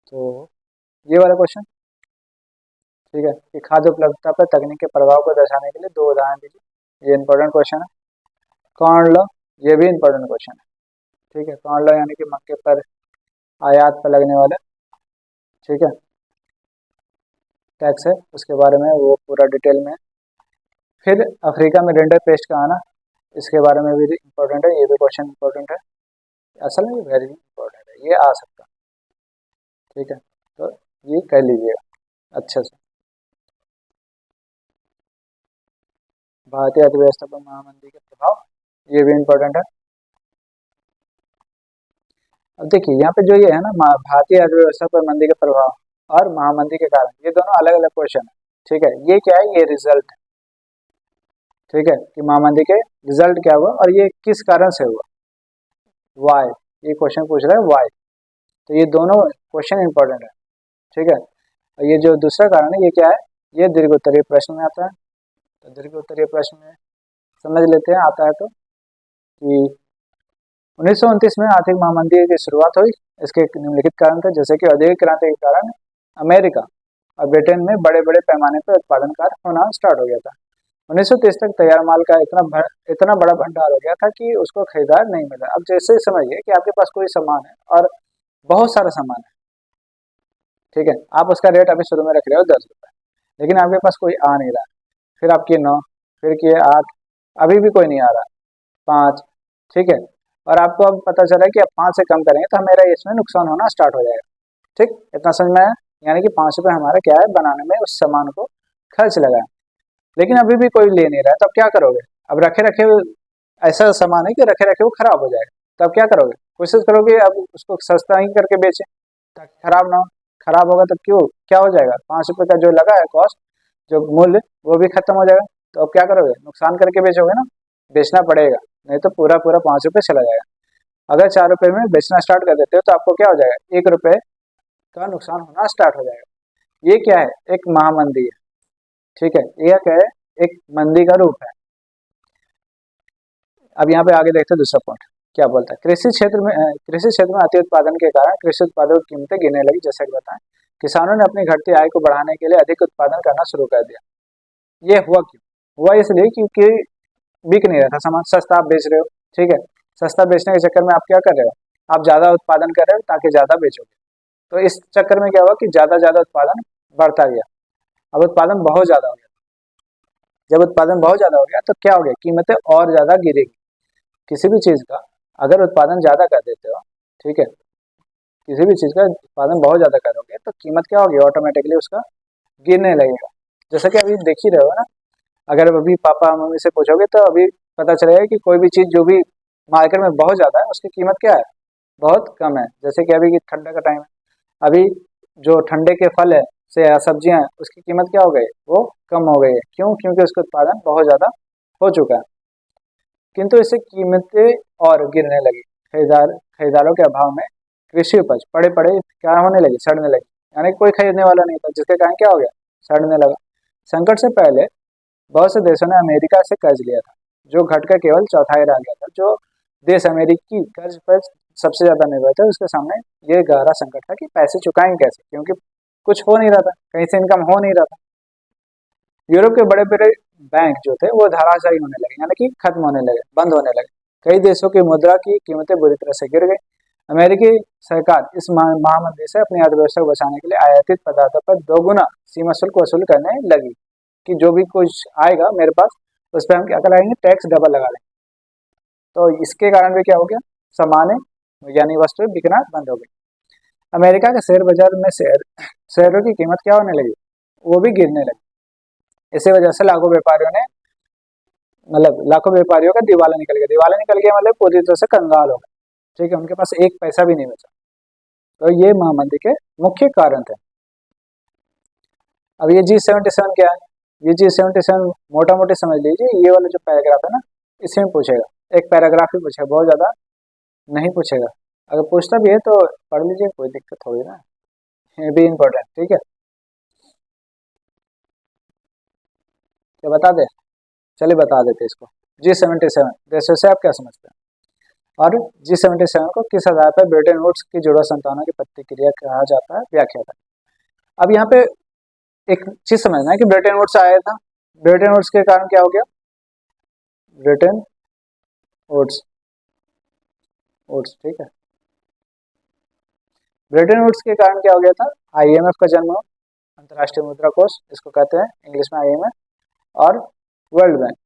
A: तो ये वाला क्वेश्चन, ठीक है, कि खाद्य उपलब्धता पर तकनीक के प्रभाव को दर्शाने के लिए दो उदाहरण दीजिए। ये इंपॉर्टेंट क्वेश्चन है। कॉर्न लॉ, ये भी इंपॉर्टेंट क्वेश्चन है, ठीक है। कॉर्न लॉ यानी कि मक्के पर आयात पर लगने वाला, ठीक है, टैक्स है, उसके बारे में वो पूरा डिटेल में। फिर अफ्रीका में रेंडर पेस्ट का आना, इसके बारे में भी इम्पोर्टेंट है, ये भी क्वेश्चन इम्पोर्टेंट है, असल में वेरी इंपॉर्टेंट है, ये आ सकता है, ठीक है। तो ये कर लीजिएगा अच्छे से। भारतीय अर्थव्यवस्था पर महामंदी के प्रभाव, ये भी इम्पोर्टेंट है। अब देखिए यहाँ पे जो ये है ना, भारतीय अर्थव्यवस्था पर मंदी के प्रभाव और महामंदी के कारण, ये दोनों अलग अलग क्वेश्चन है, ठीक है। ये क्या है, ये रिजल्ट है, ठीक है, कि महामंदी के रिजल्ट क्या हुआ और ये किस कारण से हुआ, वाई, ये क्वेश्चन पूछ रहा है वाई। तो ये दोनों क्वेश्चन इंपॉर्टेंट है, ठीक है। और ये जो दूसरा कारण है, ये क्या है, ये दीर्घ उत्तरीय प्रश्न में आता है। तो दीर्घ उत्तरीय प्रश्न में समझ लेते हैं, आता है तो कि 1929 में आर्थिक महामंदी की शुरुआत हुई। इसके निम्नलिखित कारण थे, जैसे कि औद्योगिक क्रांति के कारण अमेरिका और ब्रिटेन में बड़े बड़े पैमाने पर उत्पादन कार्य होना स्टार्ट हो गया था। 1930 तक तैयार माल का इतना बड़ा भंडार हो गया था कि उसको खरीदार नहीं मिला। अब जैसे समझिए कि आपके पास कोई सामान है और बहुत सारा सामान है, ठीक है, आप उसका रेट अभी शुरू में रख रहे हो 10 रुपये, लेकिन आपके पास कोई आ नहीं रहा, फिर आप किए 9, फिर किए 8, अभी भी कोई नहीं आ रहा, 5, ठीक है, और आपको अब पता चला कि अब 5 से कम करेंगे तो मेरा इसमें नुकसान होना स्टार्ट हो जाएगा, ठीक, इतना समझ में आया। यानी कि 5 रुपये हमारा क्या है, बनाने में उस सामान को खर्च लगा है, लेकिन अभी भी कोई ले नहीं रहा है, तो अब क्या करोगे, अब रखे रखे ऐसा सामान है कि रखे रखे वो खराब हो जाएगा, तो अब क्या करोगे, कोशिश करोगे अब उसको सस्ता ही करके बेचें ताकि खराब ना हो। खराब होगा तो क्यों, क्या हो जाएगा, 5 रुपये का जो लगा है कॉस्ट, जो मूल्य, वो भी खत्म हो जाएगा। तो अब क्या करोगे, नुकसान करके बेचोगे ना, बेचना पड़ेगा, नहीं तो पूरा पूरा 5 रुपये चला जाएगा। अगर 4 रुपये में बेचना स्टार्ट कर देते हो तो आपको क्या हो जाएगा, 1 रुपये का नुकसान होना स्टार्ट हो जाएगा। ये क्या है, एक महामंदी है, ठीक है, यह क्या है, एक मंदी का रूप है। अब यहाँ पे आगे देखते हैं दूसरा पॉइंट क्या बोलता है। कृषि क्षेत्र में अति उत्पादन के कारण कृषि उत्पादों की कीमतें गिरने लगी, जैसा कि बताएं। किसानों ने अपनी घटती आय को बढ़ाने के लिए अधिक उत्पादन करना शुरू कर दिया। ये हुआ क्यों, हुआ इसलिए क्योंकि बिक नहीं रहा था सामान, सस्ता आप बेच रहे हो, ठीक है, सस्ता बेचने के चक्कर में आप क्या कर रहे हो, आप ज्यादा उत्पादन कर रहे हो ताकि ज्यादा बेचोगे। तो इस चक्कर में क्या हुआ कि ज्यादा ज्यादा उत्पादन बढ़ता गया। अब उत्पादन बहुत ज्यादा हो गया, जब उत्पादन बहुत ज्यादा हो गया तो क्या हो गया, कीमतें और ज्यादा गिरेगी। किसी भी चीज का अगर उत्पादन ज्यादा कर देते हो, ठीक है, किसी भी चीज का उत्पादन बहुत ज्यादा करोगे तो कीमत क्या होगी, ऑटोमेटिकली उसका गिरने लगेगा। जैसा कि अभी देख ही रहे हो ना, अगर अभी पापा मम्मी से पूछोगे तो अभी पता चलेगा कि कोई भी चीज जो भी मार्केट में बहुत ज्यादा है उसकी कीमत क्या है, बहुत कम है। जैसे कि अभी ठंडा का टाइम है, अभी जो ठंडे के फल है से सब्जियां हैं उसकी कीमत क्या हो गई, वो कम हो गई है। क्यों, क्योंकि उसका उत्पादन बहुत ज्यादा हो चुका है, किंतु इससे कीमतें और गिरने लगी। खरीदारों के अभाव में कृषि उपज पड़े पड़े क्या होने लगी, सड़ने लगी, यानी कोई खरीदने वाला नहीं था, जिसके कारण क्या हो गया, सड़ने लगा। संकट से पहले बहुत से देशों ने अमेरिका से कर्ज लिया था, जो घटकर केवल चौथाई रह गया था। जो देश अमेरिकी कर्ज पर सबसे ज्यादा निर्भर थे, उसके सामने ये गहरा संकट था कि पैसे चुकाएंगे कैसे, क्योंकि कुछ हो नहीं रहा था, कहीं से इनकम हो नहीं रहा था। यूरोप के बड़े बड़े बैंक जो थे वो धराशायी होने लगे, यानी कि खत्म होने लगे, बंद होने लगे। कई देशों की मुद्रा की कीमतें बुरी तरह से गिर गई। अमेरिकी सरकार इस महामंदी से अपनी अर्थव्यवस्था को बचाने के लिए आयातित पदार्थों पर दोगुना सीमा शुल्क वसूल करने लगी, कि जो भी कुछ आएगा मेरे पास उस पर हम क्या कराएंगे, टैक्स डबल लगा देंगे। तो इसके कारण भी क्या हो गया, सामान्य यानी वस्तुएं बिकना बंद हो गई। अमेरिका के शेयर बाजार में शेयरों की कीमत क्या होने लगी, वो भी गिरने लगी। इसी वजह से लाखों व्यापारियों का दिवाला निकल गया, मतलब पूरी तरह से कंगाल हो गए, ठीक है, उनके पास एक पैसा भी नहीं बचा। तो ये महामंदी के मुख्य कारण थे। अब ये G77 क्या है, ये G77 मोटा मोटी समझ लीजिए, ये वाला जो पैराग्राफ है ना, इसमें पूछेगा, एक पैराग्राफ ही पूछेगा, बहुत ज्यादा नहीं पूछेगा। अगर पूछता भी है तो पढ़ लीजिए, कोई दिक्कत थोड़ी ना, ये भी इम्पोर्टेंट, ठीक है। क्या बता दे? चलिए बता देते इसको। G77 देशों से आप क्या समझते हैं? और G77 को किस आधार पर ब्रिटेन वुड्स की जुड़वा संतानों की प्रतिक्रिया कहा जाता है, व्याख्या करें। अब यहाँ पे एक चीज समझना है कि ब्रिटेन वुड्स आया था, ब्रिटेन वुड्स के कारण क्या हो गया? ब्रिटेन वुड्स वुड्स ठीक है, ब्रिटेन वुड्स के कारण क्या हो गया था? IMF का जन्म, अंतर्राष्ट्रीय मुद्रा कोष इसको कहते हैं इंग्लिश में IMF, और वर्ल्ड बैंक,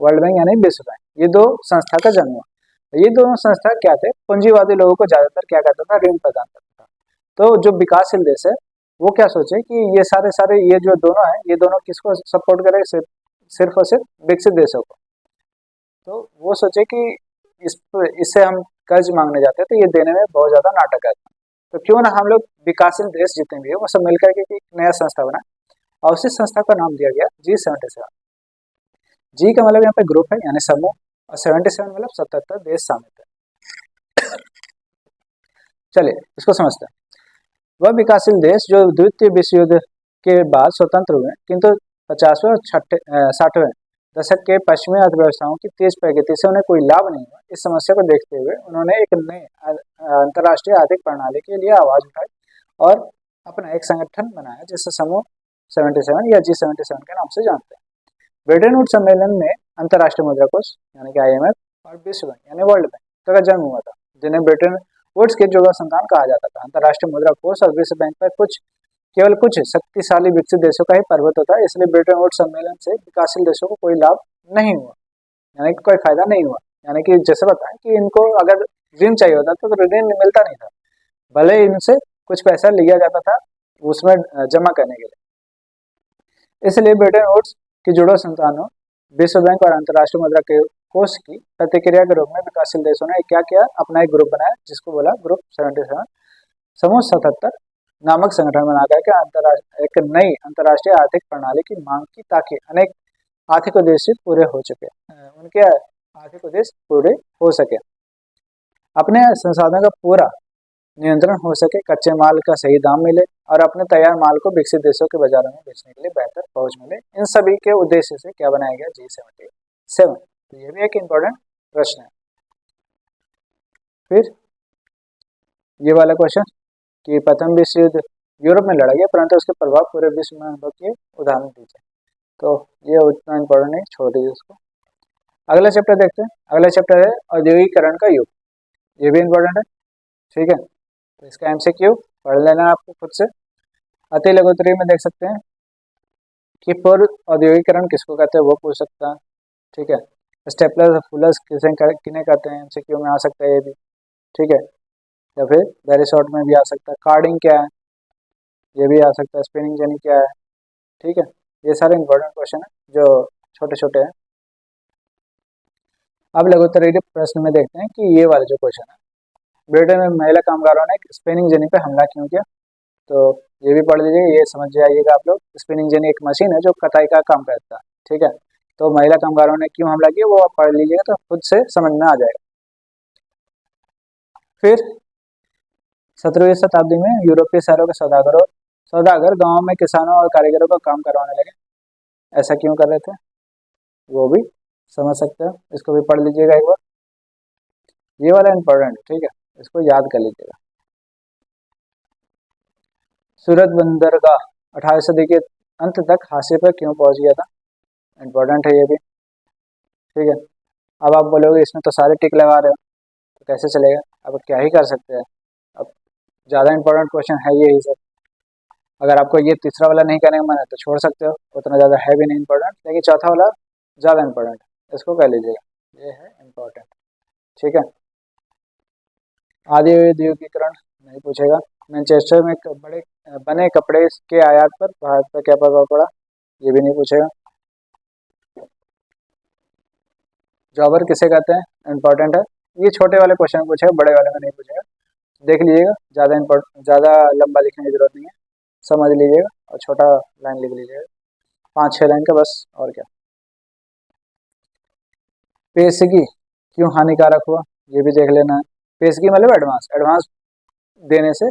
A: वर्ल्ड बैंक यानी विश्व बैंक, ये दो संस्था का जन्म हुआ। ये दोनों संस्था क्या थे? पूंजीवादी लोगों को ज्यादातर क्या करता था? ऋण प्रदान करता था। तो जो विकासशील देश है वो क्या सोचे कि ये सारे ये जो दोनों है, ये दोनों किसको सपोर्ट करे? सिर्फ और सिर्फ विकसित देशों को। तो वो सोचे कि इससे हम कर्ज मांगने जाते हैं तो ये देने में बहुत ज्यादा नाटक है, तो क्यों ना हम लोग विकासशील देश जितने भी है वो सब मिलकर के एक नया संस्था बनाए, और उसी संस्था का नाम दिया गया G77। जी का मतलब यहाँ पे ग्रुप है यानी समूह, और 77 मतलब 77 देश शामिल है। चलिए इसको समझते हैं। वह विकासशील देश जो द्वितीय विश्व युद्ध के बाद स्वतंत्र हुए, किंतु 50वें और 60वें दशक के पश्चिमी अर्थव्यवस्थाओं की तेज प्रगति से उन्हें कोई लाभ नहीं हुआ। इस समस्या को देखते हुए उन्होंने एक नए अंतर्राष्ट्रीय आर्थिक प्रणाली के लिए आवाज उठाई और अपना एक संगठन बनाया जिसे समूह 77 या G77 के नाम से जानते हैं। ब्रिटेन वुड्स सम्मेलन में अंतर्राष्ट्रीय मुद्रा कोष यानी कि IMF और विश्व बैंक यानी वर्ल्ड बैंक का जन्म हुआ था, जिन्हें ब्रिटेन वुड्स के जुड़वा संतान कहा जाता था। अंतर्राष्ट्रीय मुद्रा कोष और विश्व बैंक पर केवल कुछ शक्तिशाली विकसित देशों का ही प्रभुत्व होता है, इसलिए ब्रिटेन वुड्स सम्मेलन से विकासशील देशों को कोई लाभ नहीं हुआ, यानी कि कोई फायदा नहीं हुआ। यानी कि जैसे बताएं कि इनको अगर ऋण चाहिए होता तो ऋण मिलता नहीं था, भले इनसे कुछ पैसा लिया जाता था उसमें जमा करने के लिए। इसलिए ब्रिटेन वुड्स की जुड़वा संतानों विश्व बैंक और अंतर्राष्ट्रीय मुद्रा के कोष की प्रतिक्रिया के रूप में विकासशील देशों ने क्या किया? अपना एक ग्रुप बनाया जिसको बोला ग्रुप 77, समूह 77 नामक संगठन बनाकर के एक नई अंतर्राष्ट्रीय आर्थिक प्रणाली की मांग की, ताकि अनेक आर्थिक उद्देश्य पूरे हो चुके, उनके आर्थिक उद्देश्य पूरे हो सके, अपने संसाधनों का पूरा नियंत्रण हो सके, कच्चे माल का सही दाम मिले और अपने तैयार माल को विकसित देशों के बाजारों में बेचने के लिए बेहतर पहुंच मिले। इन सभी के उद्देश्य से क्या बनाया गया? G77। तो ये भी एक इम्पोर्टेंट प्रश्न है। फिर ये वाला क्वेश्चन कि प्रथम विश्व युद्ध यूरोप में लड़ा गया परंतु उसके प्रभाव पूरे विश्व में अनुभव किए, उदाहरण दीजिए। तो ये उतना इम्पोर्टेंट नहीं, छोड़ दीजिए उसको। अगला चैप्टर देखते हैं। अगला चैप्टर है औद्योगिकरण का युग, ये भी इम्पोर्टेंट है, ठीक है। तो इसका MCQ पढ़ लेना आपको खुद से। अति लघुत्तरी में देख सकते हैं कि पूर्व औद्योगिकरण किसको कहते हैं, वो पूछ सकता है, ठीक है। स्टेपलर फुलर्स किन्हें कहते हैं, MCQ में आ सकता है ये भी, ठीक है। या फिर वेरी शॉर्ट में भी आ सकता है। कार्डिंग क्या है, ये भी आ सकता है। स्पिनिंग जेनी क्या है, ठीक है। ये सारे इंपॉर्टेंट क्वेश्चन है जो छोटे छोटे हैं। अब लघुत्तरी प्रश्न में देखते हैं कि ये वाले जो क्वेश्चन है, ब्रिटेन में महिला कामगारों ने स्पिनिंग जेनी पे हमला क्यों किया, तो ये भी पढ़ लीजिए, ये समझ जाइएगा आप लोग। स्पिनिंग जेनी एक मशीन है जो कताई का काम करता है, ठीक है। तो महिला कामगारों ने क्यों हमला किया वो आप पढ़ लीजिएगा तो खुद से समझ में आ जाएगा। फिर 17वीं शताब्दी में यूरोपीय शहरों के सौदागर गांव में किसानों और कारीगरों को काम करवाने लगे, ऐसा क्यों कर रहे थे वो भी समझ सकते हैं। इसको भी पढ़ लीजिएगा एक बार, ये वाला इंपॉर्टेंट, ठीक है, इसको याद कर लीजिएगा। सूरत बंदरगाह 18वीं सदी के अंत तक हाशिए पर क्यों पहुंच गया था, इंपॉर्टेंट है ये भी, ठीक है। अब आप बोलोगे इसमें तो सारे टिक लगा रहे हो तो कैसे चलेगा, अब क्या ही कर सकते हैं, अब ज़्यादा इंपॉर्टेंट क्वेश्चन है यही सब। अगर आपको ये तीसरा वाला नहीं करने का मन है तो छोड़ सकते हो, उतना ज़्यादा है भी नहीं इंपॉर्टेंट, लेकिन चौथा वाला ज़्यादा इंपॉर्टेंट है, इसको कर लीजिएगा, ये है इम्पोर्टेंट, ठीक है। आदि औद्योगिकरण नहीं पूछेगा। मैनचेस्टर में बड़े बने कपड़े के आयात पर भारत पर क्या प्रभाव पड़ा, ये भी नहीं पूछेगा। जॉबर किसे कहते हैं, इंपॉर्टेंट है। ये छोटे वाले क्वेश्चन पूछेगा, बड़े वाले में नहीं पूछेगा, देख लीजिएगा, ज़्यादा लंबा लिखने की जरूरत नहीं है, समझ लीजिएगा और छोटा लाइन लिख लीजिएगा, 5-6 लाइन का बस, और क्या। पेशगी क्यों हानिकारक हुआ, ये भी देख लेना है। पेशगी मतलब एडवांस देने से,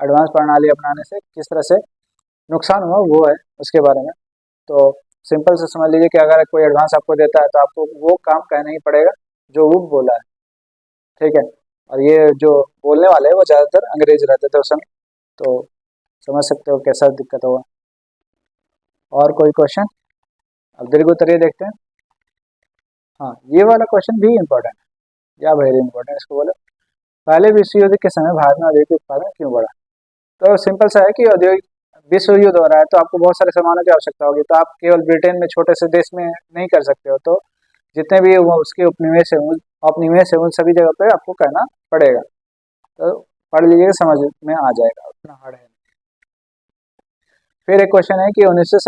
A: एडवांस प्रणाली अपनाने से किस तरह से नुकसान हुआ वो है उसके बारे में। तो सिंपल से समझ लीजिए कि अगर कोई एडवांस आपको देता है तो आपको वो काम कहना ही पड़ेगा जो वो बोला है, ठीक है। और ये जो बोलने वाले हैं वो ज़्यादातर अंग्रेज रहते थे उस समय, तो समझ सकते हो कैसा दिक्कत होगा। और कोई क्वेश्चन? अब दीर्घ उत्तरीय देखते हैं। हाँ, ये वाला क्वेश्चन भी इम्पोर्टेंट है या वेरी इंपॉर्टेंट इसको बोलो। पहले विश्व युद्ध के समय भारत में औद्योगिक उत्पादन क्यों बढ़ा? तो सिंपल सा है कि औद्योगिक विश्व युद्ध हो रहा है तो आपको बहुत सारे सामानों की आवश्यकता होगी, तो आप केवल ब्रिटेन में छोटे से देश में नहीं कर सकते हो, तो जितने भी वो उसके उपनिवेश है औपनिवेश है उन सभी जगह पे आपको कहना पड़ेगा। तो पढ़ लीजिएगा, समझ में आ जाएगा, उतना हार्ड है। फिर एक क्वेश्चन है कि 19वीं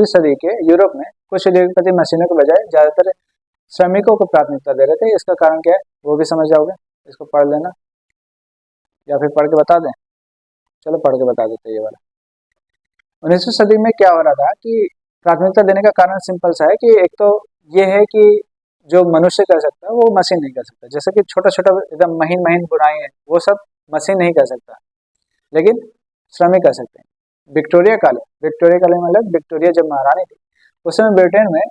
A: सदी के यूरोप में कुछ उद्योगपति मशीनों के बजाय ज़्यादातर श्रमिकों को प्राथमिकता दे रहे थे, इसका कारण क्या है वो भी समझ जाओगे, इसको पढ़ लेना या फिर पढ़ के बता दें। चलो पढ़ के बता देते हैं ये वाला। 19वीं सदी में क्या हो रहा था कि प्राथमिकता देने का कारण सिंपल सा है कि एक तो ये है कि जो मनुष्य कर सकता है वो मशीन नहीं कर सकता, जैसे कि छोटा छोटा एकदम महीन महीन बुनाई है वो सब मशीन नहीं कर सकता, लेकिन श्रमिक कर सकते हैं। विक्टोरिया काल मतलब विक्टोरिया जब महारानी थी उस समय ब्रिटेन में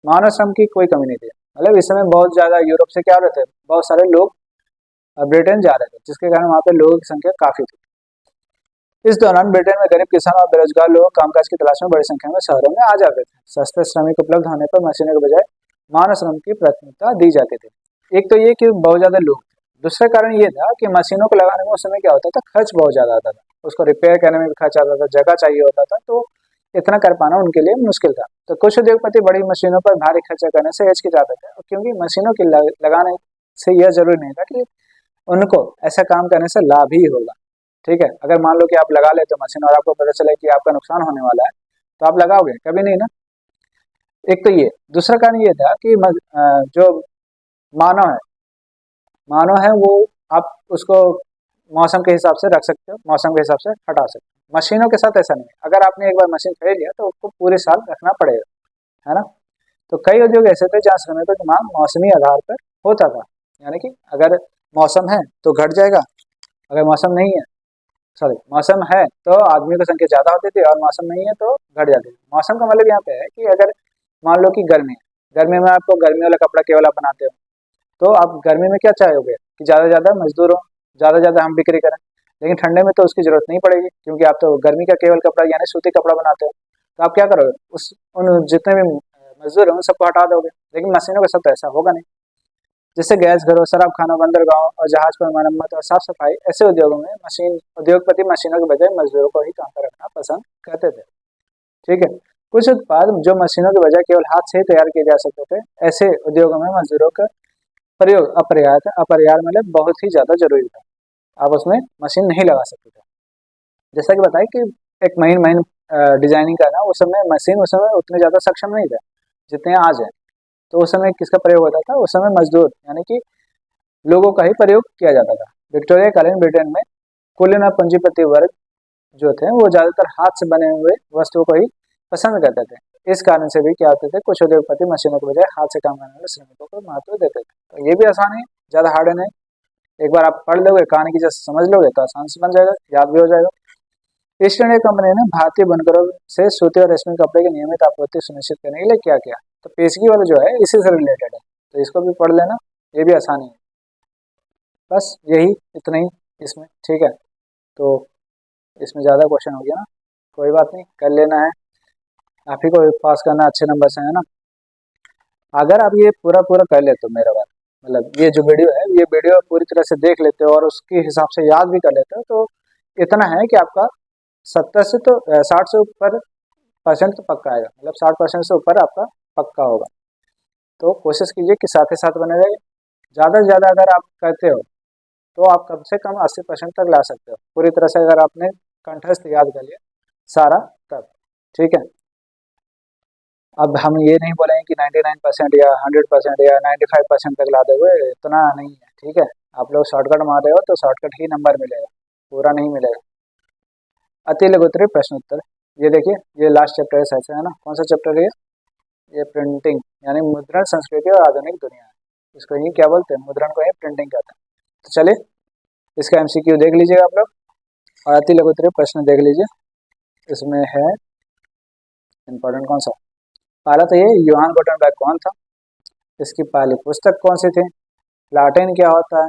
A: मानव श्रम की कोई कमी नहीं थी, मतलब इस समय बहुत ज़्यादा यूरोप से क्या हो रहे थे, बहुत सारे लोग ब्रिटेन जा रहे थे, जिसके कारण वहाँ पे लोगों की संख्या काफ़ी थी। इस दौरान ब्रिटेन में गरीब किसान और बेरोजगार लोग कामकाज की तलाश में बड़ी संख्या में शहरों में आ जाते थे। सस्ते श्रमिक उपलब्ध होने पर मशीनों के बजाय मानव श्रम की प्राथमिकता दी जाती थी। एक तो ये कि बहुत ज़्यादा लोग थे, दूसरा कारण ये था कि मशीनों को लगाने में उस समय क्या होता था, खर्च बहुत ज़्यादा आता था, उसको रिपेयर करने में भी खर्च आता था, जगह चाहिए होता था, तो इतना कर पाना उनके लिए मुश्किल था। तो कुछ उद्योगपति बड़ी मशीनों पर भारी खर्चा करने से हिचकिचाते थे, क्योंकि मशीनों की लगाने से यह जरूरी नहीं था कि उनको ऐसा काम करने से लाभ ही होगा, ठीक है। अगर मान लो कि आप लगा लेते हो मशीन और आपको पता चले कि आपका नुकसान होने वाला है तो आप लगाओगे कभी नहीं ना। एक तो ये, दूसरा कारण ये था कि जो मानव है मानव है वो आप उसको मौसम के हिसाब से रख सकते हो, मौसम के हिसाब से हटा सकते हो। मशीनों के साथ ऐसा नहीं है, अगर आपने एक बार मशीन खरीद लिया तो उसको पूरे साल रखना पड़ेगा, है ना। तो कई उद्योग ऐसे थे जहाँ श्रमिकों की मांग मौसमी आधार पर होता था, यानी कि अगर मौसम है तो घट जाएगा, अगर मौसम नहीं है, सॉरी मौसम है तो आदमियों की संख्या ज़्यादा होती थी और मौसम नहीं है तो घट जाती थी। मौसम का मतलब यहाँ पे है कि अगर मान लो कि गर्मी है, गर्मी में आपको गर्मी वाला कपड़ा केवल आप बनाते हो, तो आप गर्मी में क्या चाहोगे कि ज़्यादा से ज़्यादा मजदूर हो, ज़्यादा से ज़्यादा हम बिक्री करें, लेकिन ठंडे में तो उसकी ज़रूरत नहीं पड़ेगी क्योंकि आप तो गर्मी का केवल कपड़ा यानी सूती कपड़ा बनाते हो, तो आप क्या करोगे, उस उन जितने भी मजदूर हैं उन सबको हटा दोगे। लेकिन मशीनों के साथ तो ऐसा होगा नहीं, जैसे गैस घरों, शराब खानों, बंदरगाहों और जहाज पर मरम्मत और साफ सफाई ऐसे उद्योगों में उद्योगपति मशीनों के बजाय मजदूरों को ही काम पर रखना पसंद करते थे, ठीक है। कुछ उत्पाद जो मशीनों के बजाय केवल हाथ से ही तैयार किए जा सकते थे, ऐसे उद्योगों में मजदूरों का प्रयोग अपरिहार्य था। अपरिहार्य मतलब बहुत ही ज्यादा जरूरी था, आप उसमें मशीन नहीं लगा सकते थे। जैसा कि बताया कि एक महीन महीन डिजाइनिंग करना, उस समय मशीन उस समय उतने ज्यादा सक्षम नहीं था जितने आज है। तो उस समय किसका प्रयोग होता था, उस समय मजदूर यानी कि लोगों का ही प्रयोग किया जाता था। विक्टोरिया कालीन ब्रिटेन में कुलीन और पूंजीपति वर्ग जो थे वो ज्यादातर हाथ से बने हुए वस्तुओं को ही पसंद करते थे। इस कारण से भी क्या होते थे, कुछ उद्योगपति मशीनों के बजाय हाथ से काम करने वाले श्रमिकों को महत्व देते थे। तो ये भी आसान है, ज्यादा हार्ड है नहीं, एक बार आप पढ़ लोगे कहानी की जैसे समझ लोगे तो आसान से बन जाएगा, याद भी हो जाएगा। ईस्ट इंडिया कंपनी ने भारतीय बुनकरों से सूती और रेशमी कपड़े की नियमित आपूर्ति सुनिश्चित करने के लिए क्या किया? तो पेशगी वाला जो है इसी से रिलेटेड है, तो इसको भी पढ़ लेना, ये भी आसानी है। बस यही इतना ही इसमें, ठीक है। तो इसमें ज़्यादा क्वेश्चन हो गया ना, कोई बात नहीं, कर लेना है, आप ही को पास करना अच्छे नंबर से, है ना। अगर आप ये पूरा पूरा कर लेते हो मेरा बात, मतलब ये जो वीडियो है ये वीडियो पूरी तरह से देख लेते हो और उसके हिसाब से याद भी कर लेते हो, तो इतना है कि आपका 70 से तो 60 से ऊपर परसेंट तो पक्का आएगा, मतलब 60% से ऊपर आपका पक्का होगा। तो कोशिश कीजिए कि साथ ही साथ बने रहे, ज़्यादा से ज़्यादा अगर आप करते हो तो आप कम से कम 80% तक ला सकते हो पूरी तरह से, अगर आपने कंठस्थ याद कर लिया सारा तब, ठीक है। अब हम ये नहीं बोलेंगे कि 99% या 100% या 95% तक ला दोगे, इतना नहीं है, ठीक है। आप लोग शॉर्टकट मार रहे हो तो शॉर्टकट ही नंबर मिलेगा, पूरा नहीं मिलेगा। अति लघुत्तरीय प्रश्न उत्तर, ये देखिए ये लास्ट चैप्टर है ऐसा, है ना। कौन सा चैप्टर है ये प्रिंटिंग यानी मुद्रण संस्कृति और आधुनिक दुनिया है, इसको ही क्या बोलते हैं, मुद्रण को ही प्रिंटिंग कहते हैं। तो चलिए इसका एमसीक्यू देख लीजिएगा आप लोग और अति लघुत्तरीय प्रश्न देख लीजिए। इसमें है इंपॉर्टेंट कौन सा? पहला तो ये योहान गुटेनबर्ग कौन था, इसकी पहली पुस्तक कौन सी थी, लाटिन क्या होता है,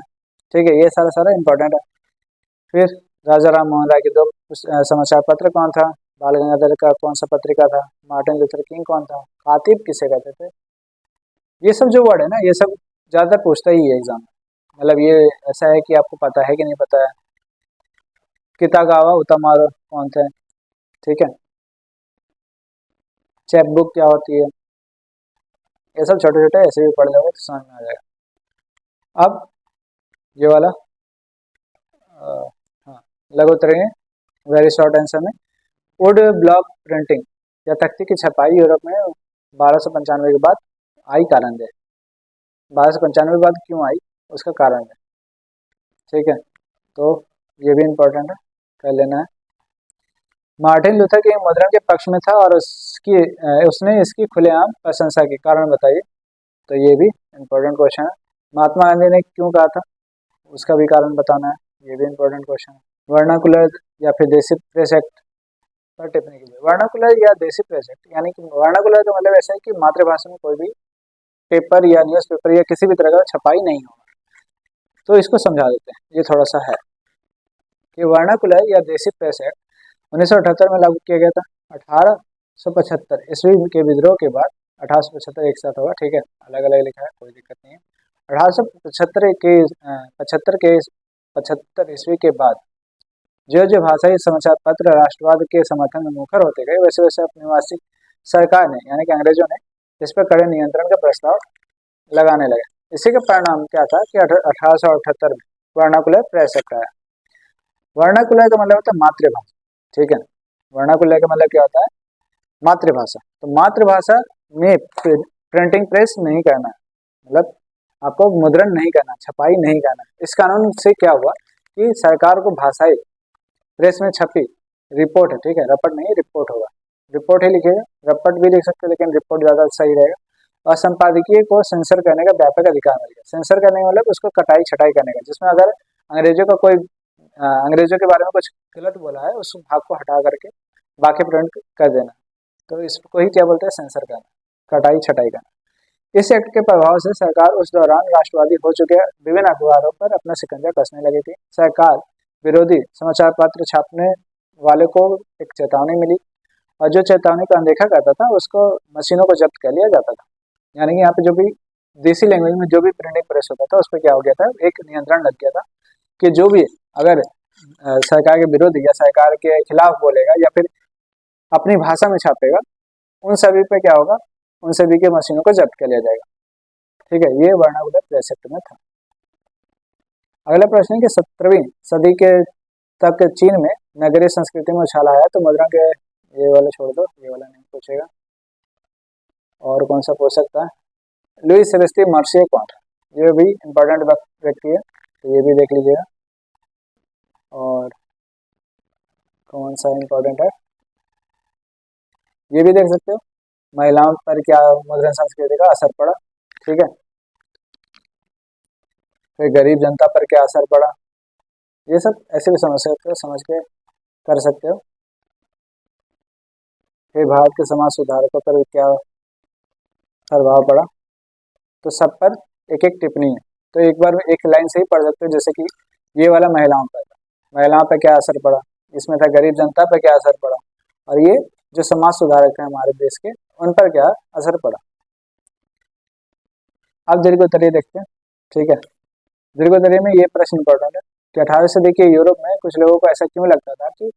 A: ठीक है, ये सारा सारा इंपॉर्टेंट है। फिर राजा राम मोहन राय के दो समाचार पत्र कौन था, बाल गंगाधर का कौन सा पत्रिका था, मार्टिन लूथर किंग कौन था, खातिब किसे कहते थे। ये सब जो वर्ड है ना, ये सब ज़्यादातर पूछता ही है एग्जाम में, मतलब ये ऐसा है कि आपको पता है कि नहीं पता है। कितागावा उतामारो कौन थे, ठीक है, चैप बुक क्या होती है, ये सब छोटे छोटे ऐसे भी पढ़ जाओगे तो समझ में आ जाएगा। अब ये वाला हाँ लघु उत्तरीय वेरी शॉर्ट आंसर में, वुड ब्लॉक प्रिंटिंग या तख्ती की छपाई यूरोप में 1295 के बाद आई, कारण दे। 1295 के बाद क्यों आई, उसका कारण है, ठीक है, तो ये भी इम्पोर्टेंट है, कर लेना है। मार्टिन लूथर किंग मुद्रण के पक्ष में था और उसने इसकी खुलेआम प्रशंसा की, कारण बताइए, तो ये भी इम्पोर्टेंट क्वेश्चन है। महात्मा गांधी ने क्यों कहा था, उसका भी कारण बताना है, ये भी इम्पोर्टेंट क्वेश्चन है। वर्नाकुलर या फिर देसी प्रेस एक्ट पर टिप्पणी कीजिए। वर्नाकुलर या देसी प्रेस एक्ट, यानी कि वर्नाकुलर का मतलब ऐसा है कि मातृभाषा में कोई भी पेपर या न्यूज़पेपर या किसी भी तरह का छपाई नहीं होगा, तो इसको समझा देते हैं, ये थोड़ा सा है कि वर्नाकुलर या देसी प्रेस एक्ट 1978 में लागू किया गया था। 1875 ईस्वी के विद्रोह के बाद, 1875 एक साथ होगा, ठीक है, अलग अलग लिखा है, कोई दिक्कत नहीं है। 1875 ईस्वी के बाद जो जो भाषाई समाचार पत्र राष्ट्रवाद के समर्थन में मुखर होते गए, वैसे वैसे अपनी वार्षिक सरकार ने यानी कि अंग्रेजों ने इस पर कड़े नियंत्रण का प्रस्ताव लगाने लगे। इसी का परिणाम क्या था कि 1878 में वर्नाकुलर प्रेस एक्ट आया। वर्नाकुलर का मतलब होता है मातृभाषा, ठीक है, वर्नाकुलर का मतलब क्या होता है, मातृभाषा। तो मातृभाषा में प्रिंटिंग प्रेस नहीं करना है, मतलब आपको मुद्रण नहीं करना, छपाई नहीं करना। इस कानून से क्या हुआ कि सरकार को भाषाई प्रेस में छपी रिपोर्ट है, ठीक है, रपट नहीं रिपोर्ट होगा, रिपोर्ट ही लिखिएगा, रपट भी लिख सकते हैं लेकिन रिपोर्ट ज़्यादा सही रहेगा। और संपादकीय को सेंसर करने का व्यापक अधिकार मिल गया। सेंसर करने का मतलब उसको कटाई छटाई करने का, जिसमें अगर अंग्रेजों का कोई अंग्रेजों के बारे में कुछ गलत बोला है, उस भाग को हटा करके बाकी प्रिंट कर देना, तो इसको ही क्या बोलते हैं, सेंसर करना, कटाई छटाई करना। इस एक्ट के प्रभाव से सरकार उस दौरान राष्ट्रवादी हो चुके विभिन्न अखबारों पर अपना शिकंजा कसने लगी थी। सरकार विरोधी समाचार पत्र छापने वाले को एक चेतावनी मिली, और जो चेतावनी को अनदेखा करता था उसको मशीनों को जब्त कर लिया जाता था। यानी कि यहाँ पे जो भी देसी लैंग्वेज में जो भी प्रिंटिंग प्रेस होता था, उस पर क्या हो गया था, एक नियंत्रण लग गया था कि जो भी अगर सरकार के विरोधी या सरकार के खिलाफ बोलेगा या फिर अपनी भाषा में छापेगा, उन सभी पे क्या होगा, उन सभी के मशीनों को जब्त कर लिया जाएगा, ठीक है, ये वर्नाकुलर प्रेस एक्ट में था। अगला प्रश्न है कि 17वीं सदी के तक चीन में नगरीय संस्कृति में उछाल आया, तो मुद्रा के ये वाला छोड़ दो, ये वाला नहीं पूछेगा, और कौन सा पूछ सकता है, लुई सेबेस्टियन मार्सिये कौन था, ये भी इम्पोर्टेंट व्यक्ति है, तो ये भी देख लीजिएगा। और कौन सा इम्पोर्टेंट है, ये भी देख सकते हो, महिलाओं पर क्या मुद्रण संस्कृति का असर पड़ा, ठीक है, फिर गरीब जनता पर क्या असर पड़ा, ये सब ऐसे भी समझ सकते हो, समझ के कर सकते हो। फिर भारत के समाज सुधारकों पर क्या प्रभाव पड़ा, तो सब पर एक एक टिप्पणी है, तो एक बार एक लाइन से ही पढ़ सकते हो, जैसे कि ये वाला महिलाओं पर था, महिलाओं पर क्या असर पड़ा, इसमें था गरीब जनता पर क्या असर पड़ा, और ये जो समाज सुधारक हैं हमारे देश के, उन पर क्या असर पड़ा। अब दीर्घोत्तरीय देखते हैं, ठीक है, दीर्घोत्तरीय में ये प्रश्न इंपॉर्टेंट है कि 18वीं सदी के यूरोप में कुछ लोगों को ऐसा क्यों लगता था कि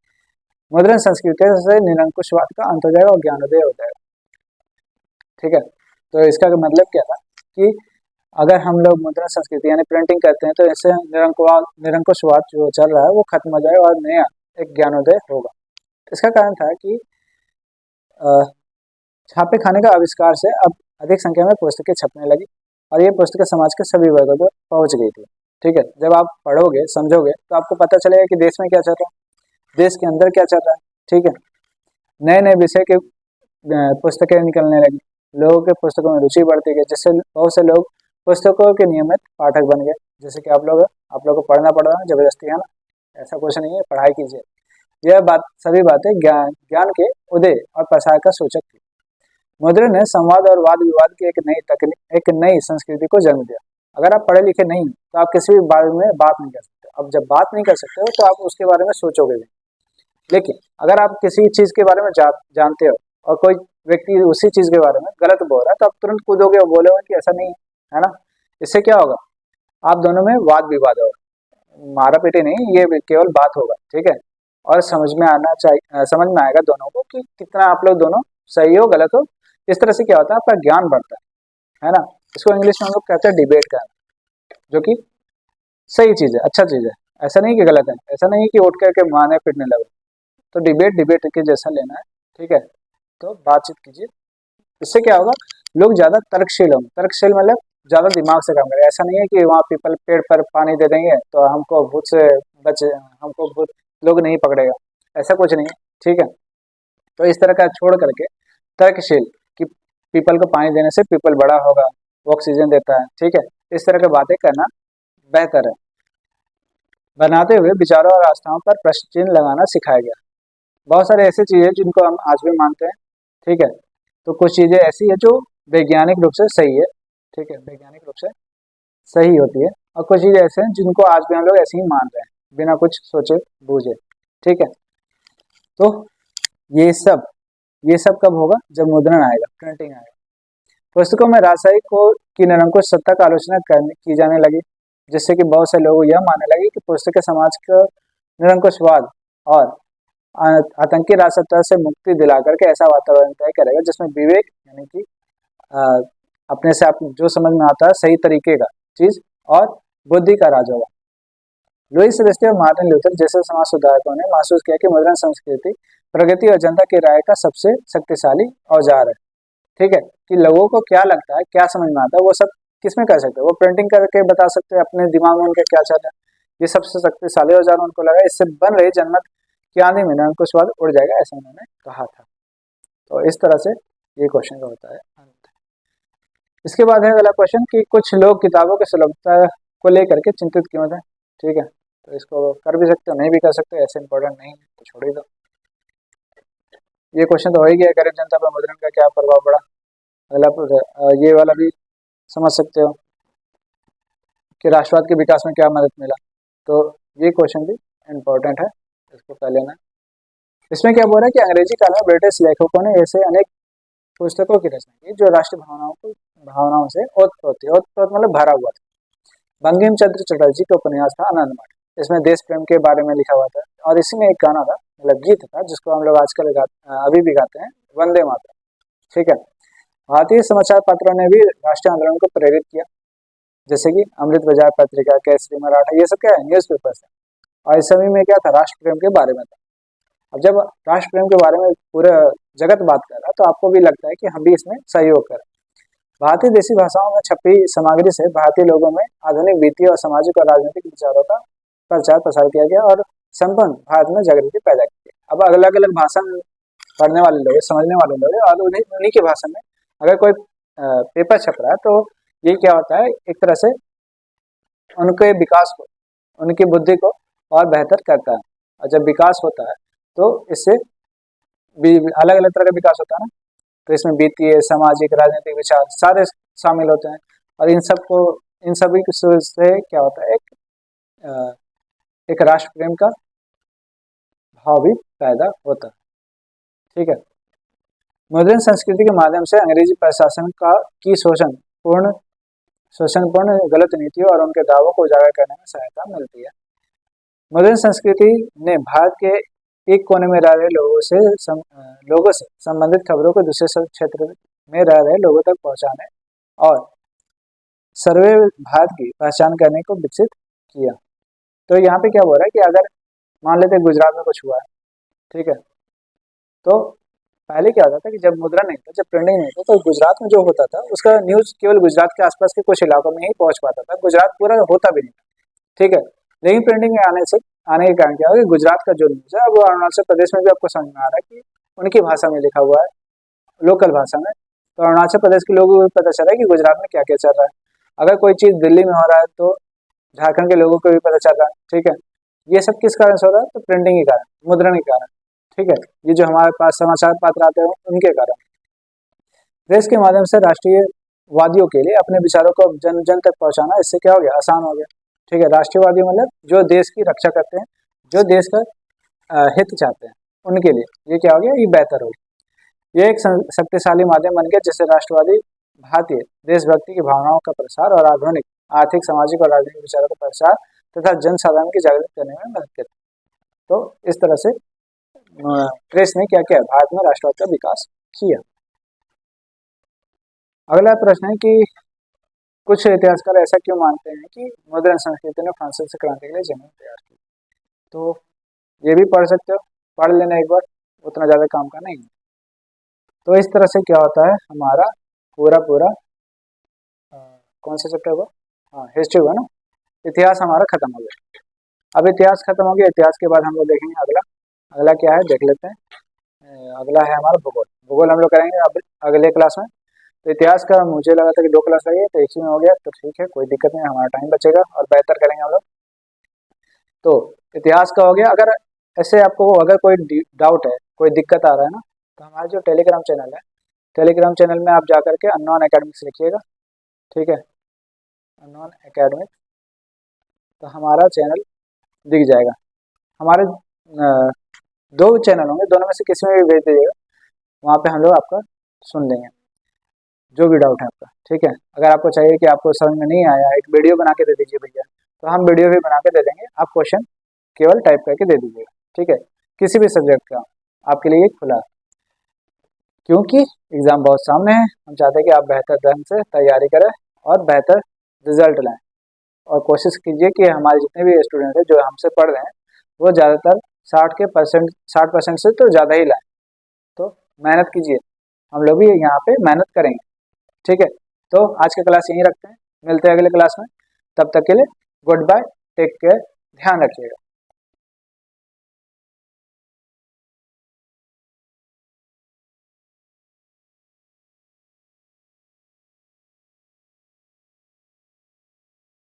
A: मुद्रण संस्कृति से निरंकुशवाद का अंत हो जाएगा और ज्ञानोदय हो जाएगा, ठीक है, तो इसका मतलब क्या था कि अगर हम लोग मुद्रण संस्कृति यानी प्रिंटिंग करते हैं तो इससे निरंकुशवाद जो चल रहा है वो खत्म हो जाएगा और नया एक ज्ञानोदय होगा। इसका कारण था कि छापे खाने का आविष्कार से अब अधिक संख्या में पुस्तकें छपने लगी और ये पुस्तकें समाज के सभी वर्गों पर पहुंच गई थी, ठीक है, जब आप पढ़ोगे समझोगे तो आपको पता चलेगा कि देश में क्या चल रहा है, देश के अंदर क्या चल रहा है, ठीक है, नए नए विषय के पुस्तकें निकलने लगी, लोगों के पुस्तकों में रुचि बढ़ती गई, जिससे बहुत से लोग पुस्तकों के नियमित पाठक बन गए। जैसे कि आप लोग को पढ़ना पड़ रहा है जबरदस्ती, है ना, ऐसा कुछ नहीं है, पढ़ाई कीजिए, यह बात सभी बातें ज्ञान ज्ञान के उदय और प्रसार का सूचक थी। मुद्रण ने संवाद और वाद विवाद की एक नई तकनीक, एक नई संस्कृति को जन्म दिया। अगर आप पढ़े लिखे नहीं तो आप किसी भी बारे में बात नहीं कर सकते। अब जब बात नहीं कर सकते हो तो आप उसके बारे में सोचोगे भी। लेकिन अगर आप किसी चीज के बारे में जानते हो और कोई व्यक्ति उसी चीज के बारे में गलत बोल रहा है तो आप तुरंत कूदोगे और बोलोगे कि ऐसा नहीं है ना। इससे क्या होगा, आप दोनों में वाद विवाद होगा, मारा पीटी नहीं, ये केवल बात होगा, ठीक है। और समझ में आना चाहिए, समझ में आएगा दोनों को कि कितना आप लोग दोनों सही हो गलत हो। इस तरह से क्या होता है, आपका ज्ञान बढ़ता है ना। इसको इंग्लिश में हम लोग कहते हैं डिबेट करना, जो कि सही चीज है, अच्छा चीज है। ऐसा नहीं कि गलत है, ऐसा नहीं कि उठ करके मारने पीटने लगो। तो डिबेट डिबेट के जैसा लेना है, ठीक है। तो बातचीत कीजिए, इससे क्या होगा, लोग ज्यादा तर्कशील होंगे। तर्कशील मतलब ज्यादा दिमाग से काम करें। ऐसा नहीं है कि वहाँ पीपल पेड़ पर पानी दे देंगे तो हमको भूत से बचे, हमको भूत लोग नहीं पकड़ेगा, ऐसा कुछ नहीं है, ठीक है। तो इस तरह का छोड़ करके तर्कशील कि पीपल को पानी देने से पीपल बड़ा होगा, वो ऑक्सीजन देता है, ठीक है। इस तरह की बातें करना बेहतर है। बनाते हुए विचारों और आस्थाओं पर प्रश्न चिन्ह लगाना सिखाया गया। बहुत सारे ऐसी चीजें जिनको हम आज भी मानते हैं, ठीक है। तो कुछ चीजें ऐसी है जो वैज्ञानिक रूप से सही है, ठीक है, वैज्ञानिक रूप से सही होती है। और कुछ चीजें ऐसे हैं जिनको आज भी हम लोग ऐसे ही मान रहे हैं बिना कुछ सोचे बूझे, ठीक है। तो ये सब ये सब कब होगा, जब मुद्रण आएगा, प्रिंटिंग आएगा। पुस्तकों में राजशाही को की निरंकुश सत्ता का आलोचना करने की जाने लगी, जिससे कि बहुत से लोग यह मानने लगे कि पुस्तकें समाज को निरंकुशवाद और आतंकी राजसत्ता से मुक्ति दिला करके ऐसा वातावरण तय करेगा जिसमें विवेक यानी कि अ, अपने से आप जो समझ में आता है सही तरीके का चीज और बुद्धि का राज होगा। लुईस सेबेस्टियन और मार्टिन लूथर जैसे समाज सुधारकों ने महसूस किया कि मुद्रण संस्कृति प्रगति और जनता की राय का सबसे शक्तिशाली औजार है, ठीक है। कि लोगों को क्या लगता है, क्या समझ में आता है, वो सब किसमें कर सकते हैं, वो प्रिंटिंग करके बता सकते हैं अपने दिमाग में उनके क्या चल रहा है। ये सबसे शक्तिशाली औजार उनको लगा, इससे बन रही जनमत की आंधी में निरंकुशवाद उड़ जाएगा, ऐसा उन्होंने कहा था। तो इस तरह से ये क्वेश्चन का होता है अंत। इसके बाद है अगला क्वेश्चन कि कुछ लोग किताबों की सुलभता को लेकर के चिंतित क्यों थे, ठीक है। तो इसको कर भी सकते हो, नहीं भी कर सकते, ऐसे इंपॉर्टेंट नहीं है तो छोड़ ही दो। ये क्वेश्चन तो हो ही गया, गरीब जनता पर मुद्रण का क्या प्रभाव पड़ा। अगला ये वाला भी समझ सकते हो कि राष्ट्रवाद के विकास में क्या मदद मिला। तो ये क्वेश्चन भी इम्पोर्टेंट है, इसको कर लेना। इसमें क्या बोल रहा है कि अंग्रेजी काल में ब्रिटिश लेखकों ने ऐसे अनेक पुस्तकों की रचना की जो राष्ट्रीय भावनाओं से ओतप्रोत थी। ओतप्रोत मतलब भरा हुआ था। बंकिम चंद्र चटर्जी का उपन्यास था आनंद मठ, इसमें देश प्रेम के बारे में लिखा हुआ था। और इसी में एक गाना था, मतलब गीत था, जिसको हम लोग आजकल अभी भी गाते हैं, वंदे मातरम, ठीक है। भारतीय समाचार पत्रों ने भी राष्ट्रीय आंदोलन को प्रेरित किया, जैसे कि अमृत बाजार पत्रिका, केसरी मराठा, ये सब क्या है, न्यूज पेपर्स है। और इस समय में क्या था, राष्ट्र प्रेम के बारे में था। अब जब राष्ट्र प्रेम के बारे में पूरा जगत बात कर रहा है तो आपको भी लगता है कि हम भी इसमें सहयोग करें। भारतीय देशी भाषाओं में छपी सामग्री से भारतीय लोगों में आधुनिक वित्तीय और सामाजिक और राजनीतिक विचारों का प्रचार प्रसार किया गया और संपूर्ण भारत में जागृति पैदा की। अब अलग अलग भाषा में पढ़ने वाले लोग, समझने वाले लोग, और उन्हीं की भाषा में अगर कोई पेपर छप रहा है तो ये क्या होता है, एक तरह से उनके विकास को, उनकी बुद्धि को और बेहतर करता है। और जब विकास होता है तो इससे अलग अलग तरह का विकास होता है ना। तो इसमें वित्तीय, सामाजिक, राजनीतिक विचार सारे शामिल होते हैं। और इन सभी से क्या होता है, एक राष्ट्र प्रेम का भाव भी पैदा होता है, ठीक है। मुद्रण संस्कृति के माध्यम से अंग्रेजी प्रशासन की शोषणपूर्ण गलत नीतियों और उनके दावों को उजागर करने में सहायता मिलती है। मुद्रण संस्कृति ने भारत के एक कोने में रह रहे लोगों से संबंधित खबरों को दूसरे क्षेत्र में रह रहे लोगों तक पहुंचाने और सर्वे भारत की पहचान करने को विकसित किया। तो यहाँ पे क्या हो रहा है कि अगर मान लेते गुजरात में कुछ हुआ है, ठीक है, तो पहले क्या होता था कि जब मुद्रा नहीं था, जब प्रिंटिंग नहीं था, तो गुजरात में जो होता था उसका न्यूज केवल गुजरात के आसपास के कुछ इलाकों में ही पहुंच पाता था, गुजरात पूरा होता भी नहीं था, ठीक है। लेकिन प्रिंटिंग में आने के कारण क्या होगा कि गुजरात का जो न्यूज है वो अरुणाचल प्रदेश में भी आपको समझ में आ रहा है कि उनकी भाषा में लिखा हुआ है, लोकल भाषा में। तो अरुणाचल प्रदेश के लोगों को पता चला है कि गुजरात में क्या क्या चल रहा है। अगर कोई चीज दिल्ली में हो रहा है तो झारखंड के लोगों को भी पता चल रहा है, ठीक है। ये सब किस कारण से हो रहा है? तो प्रिंटिंग के कारण, मुद्रण के कारण, ठीक है। ये जो हमारे पास समाचार पत्र आते हैं उनके कारण। प्रेस के माध्यम से राष्ट्रीयवादियों के लिए अपने विचारों को जन जन तक पहुंचाना इससे क्या हो गया? आसान हो गया, ठीक है। राष्ट्रीयवादी मतलब जो देश की रक्षा करते हैं, जो देश का हित चाहते हैं, उनके लिए ये क्या हो गया? ये बेहतर हो गया। ये एक शक्तिशाली माध्यम बन गया जिससे राष्ट्रवादी भारतीय देशभक्ति की भावनाओं का प्रसार और आधुनिक आर्थिक, सामाजिक और राजनीतिक विचारों का प्रसार तथा जनसाधारण की जागृत करने में मदद करती है। तो इस तरह से प्रेस ने क्या किया? भारत में राष्ट्रवाद का विकास किया। अगला प्रश्न है कि कुछ इतिहासकार ऐसा क्यों मानते हैं कि मुद्रण संस्कृति ने फ्रांसीसी क्रांति के लिए जमीन तैयार की? तो ये भी पढ़ सकते हो, पढ़ लेना एक बार, उतना ज़्यादा काम का नहीं है। तो इस तरह से क्या होता है, हमारा पूरा पूरा कौन सा चैप्टर हुआ? हाँ, हिस्ट्री हुआ ना। इतिहास हमारा खत्म हो गया। अब इतिहास खत्म हो गया, इतिहास के बाद हम लोग देखेंगे अगला। अगला क्या है देख लेते हैं। अगला है हमारा भूगोल। भूगोल हम लोग करेंगे अब अगले क्लास में। तो इतिहास का मुझे लगा था कि 2 क्लास लगी, तो एक ही में हो गया, तो ठीक है, कोई दिक्कत नहीं, हमारा टाइम बचेगा और बेहतर करेंगे हम लोग। तो इतिहास का हो गया। अगर ऐसे आपको अगर कोई डाउट है, कोई दिक्कत आ रहा है ना, तो हमारा जो टेलीग्राम चैनल है, टेलीग्राम चैनल में आप जा करके अननोन एकेडमिक्स लिखिएगा, ठीक है, अननोन एकेडमिक्स, तो हमारा चैनल दिख जाएगा। हमारे 2 चैनल होंगे, दोनों में से किसी में भी भेज दीजिएगा, वहाँ पे हम लोग आपका सुन लेंगे जो भी डाउट है आपका, ठीक है। अगर आपको चाहिए कि आपको समझ में नहीं आया, एक वीडियो बना के दे दीजिए भैया, तो हम वीडियो भी बना के दे देंगे, आप क्वेश्चन केवल टाइप करके दे दीजिएगा, ठीक है। किसी भी सब्जेक्ट का आपके लिए खुला है, क्योंकि एग्ज़ाम बहुत सामने है। हम चाहते हैं कि आप बेहतर ढंग से तैयारी करें और बेहतर रिजल्ट लाएँ। और कोशिश कीजिए कि हमारे जितने भी स्टूडेंट हैं जो हमसे पढ़ रहे हैं, वो ज़्यादातर 60% से तो ज़्यादा ही लाएँ। तो मेहनत कीजिए, हम लोग भी यहाँ पे मेहनत करेंगे, ठीक है। तो आज का क्लास यहीं रखते हैं, मिलते हैं अगले क्लास में। तब तक के लिए गुड बाय, टेक केयर, ध्यान रखिएगा।